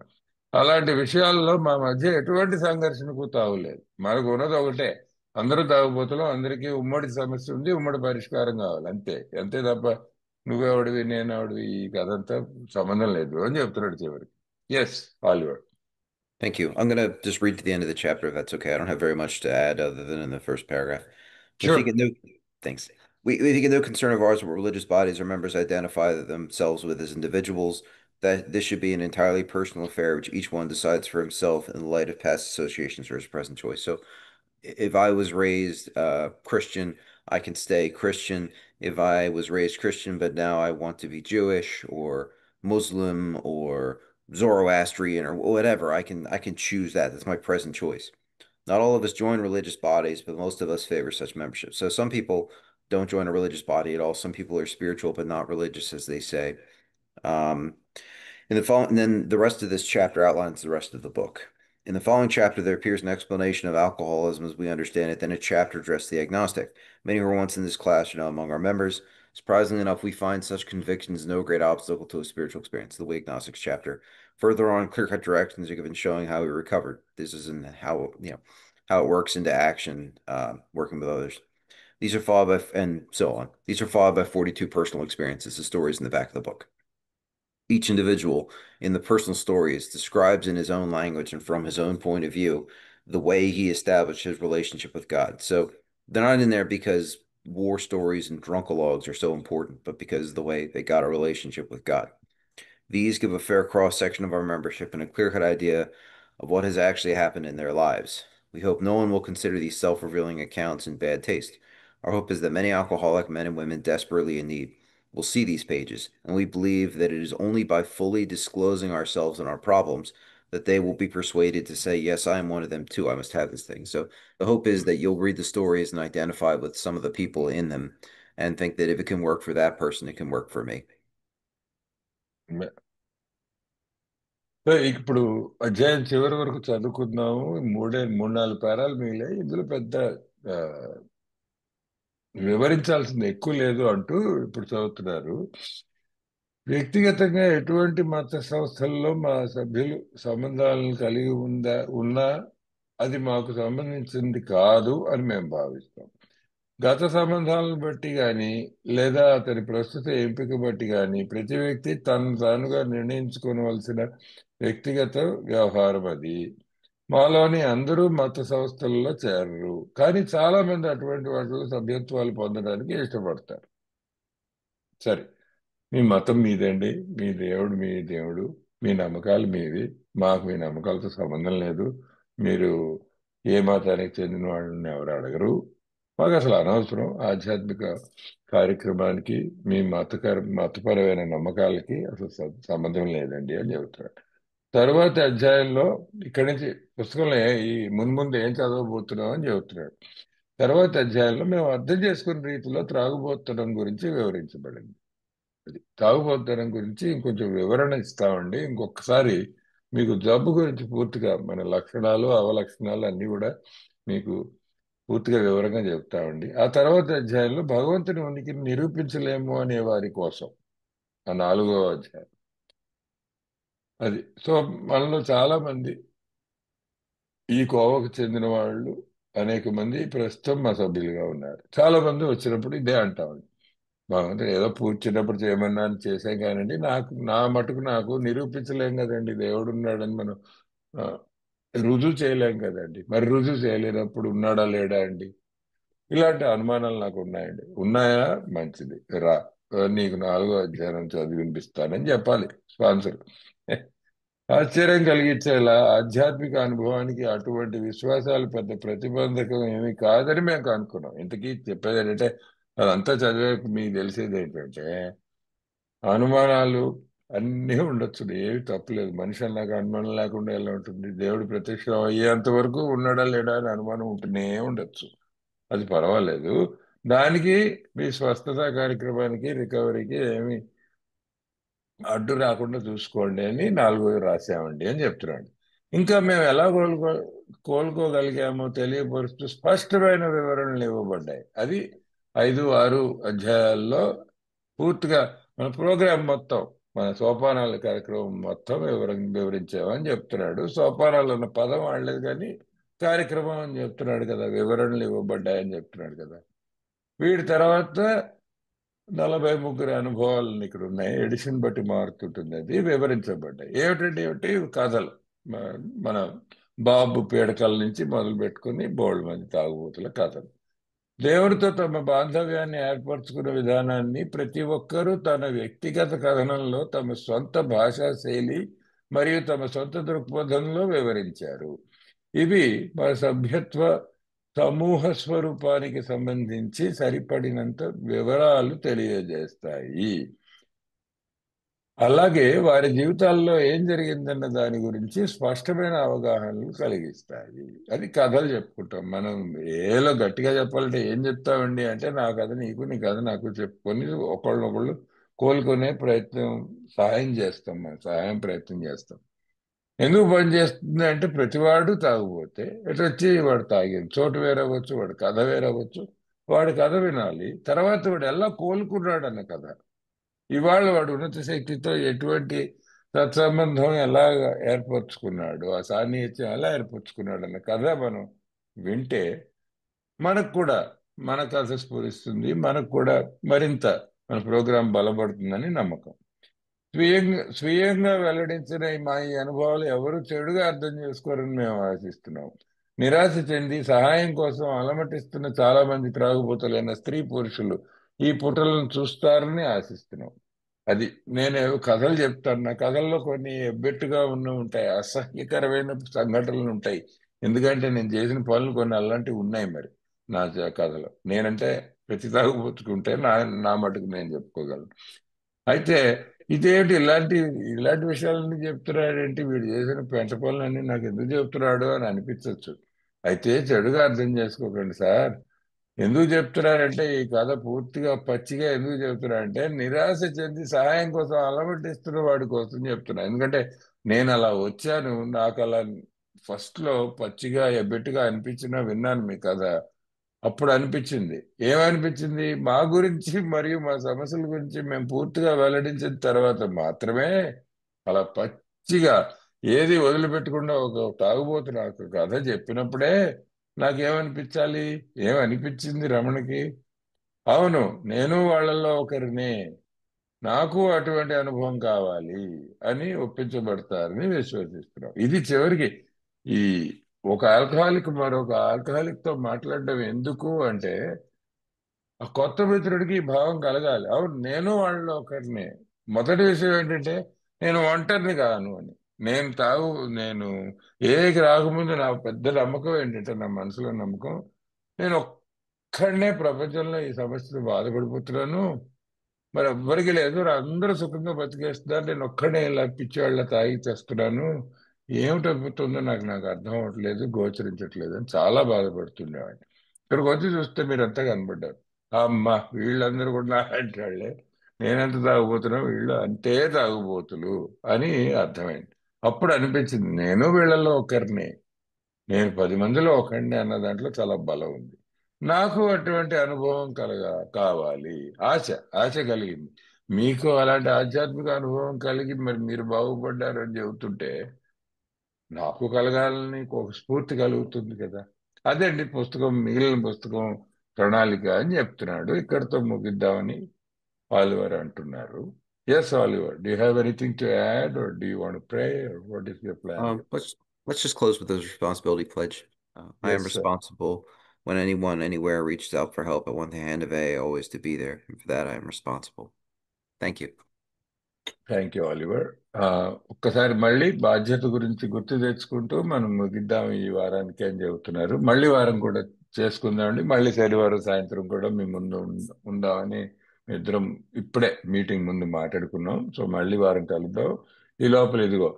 అలాంటి విషయాల్లో మా మధ్య ఎటువంటి సంఘర్షణకు తావులేదు. మనకు ఉన్నది ఒకటే, అందరూ తాగుబోతులం, అందరికీ ఉమ్మడి సమస్య ఉంది, ఉమ్మడి పరిష్కారం కావాలి, అంతే. అంతే తప్ప నువ్వెవడివి నేనెవడివి ఈ కథంతా సంబంధం లేదు అని చెప్తున్నాడు చివరికి. Yes, Hollywood. Thank you. I'm going to just read to the end of the chapter if that's okay. I don't have very much to add other than in the first paragraph. We think Sure. it no thanks. We think it no concern of ours what religious bodies or members identify themselves with as individuals, that this should be an entirely personal affair which each one decides for himself in the light of past associations or his present choice. So if I was raised Christian, I can stay Christian. If I was raised Christian, but now I want to be Jewish or Muslim or Zoroastrian or whatever, I can choose that. That's my present choice. Not all of us join religious bodies, but most of us favor such membership. So some people don't join a religious body at all. Some people are spiritual but not religious, as they say. Um, and then the rest of this chapter outlines the rest of the book. In the following chapter, there appears an explanation of alcoholism as we understand it, then a chapter addressed the agnostic. Many who were once in this class are now among our members. Surprisingly enough, we find such convictions no great obstacle to a spiritual experience. The way agnostics chapter. Further on, clear-cut directions are given showing how we recovered. This is in how it works into action, working with others. These are followed by and so on. These are followed by 42 personal experiences. The stories in the back of the book. Each individual in the personal stories describes in his own language and from his own point of view the way he established his relationship with God. So they're not in there because war stories and drunkalogs are so important, but because of the way they got a relationship with God. These give a fair cross section of our membership and a clear cut idea of what has actually happened in their lives. We hope no one will consider these self revealing accounts in bad taste. Our hope is that many alcoholic men and women desperately in need will see these pages, and we believe that it is only by fully disclosing ourselves and our problems that they will be persuaded to say, yes, I am one of them too. I must have this thing. So the hope is that you'll read the stories and identify with some of the people in them and think that if it can work for that person, it can work for me. So ఇప్పుడు అధ్యాయం చివరి వరకు చదువుకుందాము. మూడు నాలుగు పేరాలు మిగిలాయి. ఇందులో పెద్ద ఆ, వివరించాల్సింది ఎక్కువ లేదు అంటూ ఇప్పుడు చదువుతున్నారు. వ్యక్తిగతంగా ఎటువంటి మత సంస్థల్లో మా సభ్యులు సంబంధాలను కలిగి ఉన్నా అది మాకు సంబంధించింది కాదు అని మేము భావిస్తాం. గత సంబంధాలను బట్టి గాని లేదా అతని ప్రస్తుత ఎంపిక బట్టి గాని ప్రతి వ్యక్తి తను తానుగా నిర్ణయించుకోవలసిన వ్యక్తిగత వ్యవహారం అది. మాలోని అందరూ మత సంస్థల్లో చేరరు, కానీ చాలా మంది అటువంటి వాటిలో సభ్యత్వాలు పొందడానికి ఇష్టపడతారు. సరే, మీ మతం మీదండి, మీ దేవుడు మీ దేవుడు, మీ నమ్మకాలు మీవి, మాకు మీ నమ్మకాలతో సంబంధం లేదు. మీరు ఏ మతానికి చెందిన వాళ్ళని ఎవరు అడగరు, మాకు అసలు అనవసరం. ఆధ్యాత్మిక కార్యక్రమానికి మీ మతపరమైన నమ్మకాలకి అసలు సంబంధం లేదండి అని చెబుతారు. తరువాత అధ్యాయంలో ఇక్కడి నుంచి పుస్తకంలో ఈ మున్ముందు ఏం చదవబోతున్నాం అని చెబుతున్నాడు. తర్వాత అధ్యాయంలో మేము అర్థం చేసుకున్న రీతిలో త్రాగుబోతనం గురించి వివరించబడింది. అది తాగుబోతనం గురించి ఇంకొంచెం వివరణ ఇస్తామండి. ఇంకొకసారి మీకు జబ్బు గురించి పూర్తిగా మన లక్షణాలు అవలక్షణాలు అన్ని కూడా మీకు పూర్తిగా వివరంగా చెప్తామండి. ఆ తర్వాత అధ్యాయంలో భగవంతుని ఉనికిని నిరూపించలేము అనే వారి కోసం, ఆ 4వ అధ్యాయం అది. సో మనలో చాలా మంది ఈ కోవకు చెందిన వాళ్ళు అనేక మంది ప్రస్తుతం మా సభ్యులుగా ఉన్నారు. చాలా మంది వచ్చినప్పుడు ఇదే అంటామండి. భగవంతుడు ఏదో పూజ చిన్నప్పుడు చేయమన్నా అని చేసాం కానండి, నా మటుకు నాకు నిరూపించలేం కదండి దేవుడు ఉన్నాడని మనం ఆ, రుజువు చేయలేం కదండి. మరి రుజువు చేయలేనప్పుడు ఉన్నాడా లేడా అండి? ఇలాంటి అనుమానాలు నాకు ఉన్నాయండి. ఉన్నాయా? మంచిది, రా, నీకు 4వ అధ్యాయం చదివి వినిపిస్తానని చెప్పాలి స్పాన్సర్. ఆశ్చర్యం కలిగించేలా ఆధ్యాత్మిక అనుభవానికి అటువంటి విశ్వాసాలు పెద్ద ప్రతిబంధకం ఏమీ కాదని మేము అనుకున్నాం. ఇంతకీ చెప్పేది ఏంటంటే, అదంతా చదివాక మీకు తెలిసేది ఏంటంటే, అనుమానాలు అన్నీ ఉండొచ్చు, ఏవి తప్పులేదు. మనిషి అన్నాక అనుమానం లేకుండా ఎలా ఉంటుంది? దేవుడు ప్రత్యక్షం అయ్యేంత వరకు ఉన్నాడా లేడా అని అనుమానం ఉంటూనే ఉండొచ్చు. అది పర్వాలేదు. దానికి మీ స్వస్థత కార్యక్రమానికి రికవరీకి ఏమి అడ్డు రాకుండా చూసుకోండి అని 4వ రాసామండి అని చెప్తున్నాడు. ఇంకా మేము ఎలా కోలుకోగలిగామో తెలియపరుస్తూ స్పష్టమైన వివరణలు ఇవ్వబడ్డాయి. అది 5, 6 అధ్యాయాల్లో పూర్తిగా మన ప్రోగ్రాం మొత్తం, మన సోపానాల కార్యక్రమం మొత్తం వివరించామని చెప్తున్నాడు. సోపానాలు అన్న పదం వాడలేదు కానీ కార్యక్రమం అని చెప్తున్నాడు కదా, వివరణలు ఇవ్వబడ్డాయని చెప్తున్నాడు కదా. వీటి తర్వాత 43 అనుభవాలను ఇక్కడ ఉన్నాయి. ఎడిషన్ బట్టి మారుతుంటుంది, అది వివరించబడ్డాయి. ఏమిటి కథలు. మన బాబు పీడకల నుంచి మొదలు పెట్టుకుని బోల్డ్ మంది తాగుబోతుల కథలు. దేవుడితో తమ బాంధవ్యాన్ని ఏర్పరచుకున్న విధానాన్ని ప్రతి ఒక్కరూ తన వ్యక్తిగత కథనంలో తమ సొంత భాషా శైలి మరియు తమ సొంత దృక్పథంలో వివరించారు. ఇవి మన సభ్యత్వ సమూహ స్వరూపానికి సంబంధించి సరిపడినంత వివరాలు తెలియజేస్తాయి. అలాగే వారి జీవితాల్లో ఏం జరిగిందన్న దాని గురించి స్పష్టమైన అవగాహనలు కలిగిస్తాయి. అది కథలు చెప్పుకుంటాం మనం. ఏలో గట్టిగా చెప్పాలంటే ఏం చెప్తామండి అంటే, నా కథ నీకు, నీ కథ నాకు చెప్పుకొని ఒకళ్ళనొకళ్ళు కోలుకునే ప్రయత్నం, సహాయం చేస్తాం. మనం సహాయం ప్రయత్నం చేస్తాం. ఎందుకు పని చేస్తుంది అంటే, ప్రతివాడు తాగుపోతే ఎటు వచ్చి వాడు తాగిన చోటు వేరవచ్చు, వాడి కథ వేరవచ్చు. వాడి కథ వినాలి, తర్వాత వాడు ఎలా కోలుకున్నాడు అన్న కథ. ఇవాళ వాడు ఉన్నత శక్తితో ఎటువంటి సత్సంబంధం ఎలా ఏర్పరచుకున్నాడు, ఆ సాన్నిహిత్యం ఎలా ఏర్పరచుకున్నాడు అన్న కథ మనం వింటే మనకు కూడా మన కథ స్ఫురిస్తుంది. మనకు కూడా మరింత మన ప్రోగ్రాం బలపడుతుందని నమ్మకం. స్వీయంగా వెల్లడించిన ఈ అనుభవాలు ఎవరు చెడుగా అర్థం చేసుకోరని మేము ఆశిస్తున్నాం. నిరాశ చెంది సహాయం కోసం అలమటిస్తున్న చాలా మంది త్రాగుబోతులైన స్త్రీ పురుషులు ఈ పుటలను చూస్తారని ఆశిస్తున్నాం. అది నేనేవో కథలు చెప్తాను. నా కథల్లో కొన్ని ఎబ్బెట్టుగా ఉంటాయి, అసహ్యకరమైన సంఘటనలు ఉంటాయి. ఎందుకంటే నేను చేసిన పనులు కొన్ని అలాంటివి ఉన్నాయి. మరి నా కథలో నేనంటే ప్రతి తాగుపుచ్చుకుంటే నా మటుకు నేను చెప్పుకోగలను. అయితే ఇదేంటి ఇలాంటి విషయాలన్నీ చెప్తున్నాడేంటి, వీడు చేసిన పెంట పనులన్నీ నాకు ఎందుకు చెప్తున్నాడు అని అనిపించవచ్చు. అయితే చెడుగా అర్థం చేసుకోకండి సార్. ఎందుకు చెప్తున్నారంటే ఈ కథ పూర్తిగా పచ్చిగా ఎందుకు చెప్తున్నారంటే నిరాశ చెంది సహాయం కోసం అలమటిస్తున్న వాడి కోసం చెప్తున్నా. ఎందుకంటే నేను అలా వచ్చాను, నాకు అలా ఫస్ట్ లో పచ్చిగా ఎబ్బెట్టుగా అనిపించినా విన్నాను మీ కథ. అప్పుడు అనిపించింది, ఏమనిపించింది, మా గురించి మరియు మా సమస్యల గురించి మేము పూర్తిగా వెల్లడించిన తర్వాత మాత్రమే అలా పచ్చిగా ఏది వదిలిపెట్టకుండా ఒక తాగుబోతు నాకు కథ చెప్పినప్పుడే నాకేమనిపించాలి, ఏమనిపించింది రమణకి, అవును నేను వాళ్ళల్లో ఒకరినే, నాకు అటువంటి అనుభవం కావాలి అని ఒప్పించబడతారని విశ్వసిస్తున్నాం. ఇది చివరికి ఈ ఒక ఆల్కహాలిక్ మరొక ఆల్కహాలిక్ తో మాట్లాడడం ఎందుకు అంటే ఆ కొత్త మిత్రుడికి ఈ భావం కలగాలి, అవును నేను వాళ్ళలో ఒకరిని. మొదటి విషయం ఏంటంటే నేను ఒంటరిని కాను అని. నేను తాగు నేను ఏకి రాకముందు నా పెద్ద నమ్మకం ఏంటంటే, నా మనసులో నమ్మకం, నేను ఒక్కడనే ప్రపంచంలో ఈ సమస్యతో బాధపడిపోతున్నాను, మరి ఎవ్వరికి లేదు, అందరూ సుఖంగా బతికేస్తున్నారు, నేను ఒక్కడే ఇలా పిచ్చివాళ్ళ తాగి చేస్తున్నాను, ఏమిటవుతుందో నాకు అర్థం అవ్వట్లేదు, గోచరించట్లేదు అని చాలా బాధపడుతుండేవాడిని. ఇక్కడికి వచ్చి చూస్తే మీరంతా కనబడ్డారు. అమ్మ, వీళ్ళందరూ కూడా నాలాంటి వాళ్ళే, నేనెంత తాగుబోతున్నా వీళ్ళు అంతే తాగుబోతులు అని అర్థమైంది. అప్పుడు అనిపించింది నేను వీళ్ళల్లో ఒకరిని, నేను 10 మందిలో ఒకడిని అన్న దాంట్లో చాలా బలం ఉంది. నాకు అటువంటి అనుభవం కావాలి, ఆశ ఆశ కలిగింది. మీకు అలాంటి ఆధ్యాత్మిక అనుభవం కలిగి మరి మీరు బాగుపడ్డారు అని చెబుతుంటే నాకు కలగాలని ఒక స్ఫూర్తి కలుగుతుంది కదా. అదే అండి పుస్తకం, మిగిలిన పుస్తకం ప్రణాళిక అని చెప్తున్నాడు. ఇక్కడతో ముగిద్దామని ఆలివర్ అంటున్నారు. Yes Oliver, do have anything to add or do you want pray, what is your plan Um, here? let's let's just close with this responsibility pledge. I am yes sir. responsible when anyone anywhere reaches out for help. I want the hand of A always to be there, and for that I am responsible. Thank you. Thank you Oliver. ఒక్కసారి మళ్ళీ బాధ్యత గురించి గుర్తు తెచ్చుకుంటూ మనం ముగిద్దాం ఈ వారానికి అని చెబుతున్నారు. మళ్ళీ వారం కూడా చేసుకుందామండి. మళ్ళీ శనివారం సాయంత్రం కూడా మీ ముందు ఉందామని ఇద్దరం ఇప్పుడే మీటింగ్ ముందు మాట్లాడుకున్నాం. సో మళ్ళీ వారం కలుద్దాం. ఈ లోపల ఇదిగో,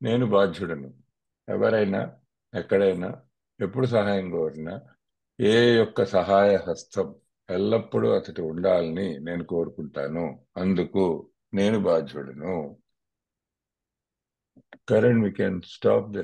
నేను బాధ్యుడను. ఎవరైనా ఎక్కడైనా ఎప్పుడు సహాయం కోరినా ఏ యొక్క సహాయ హస్తం ఎల్లప్పుడూ అతడు ఉండాలని నేను కోరుకుంటాను. అందుకు నేను బాధ్యుడను. Karan, we can stop the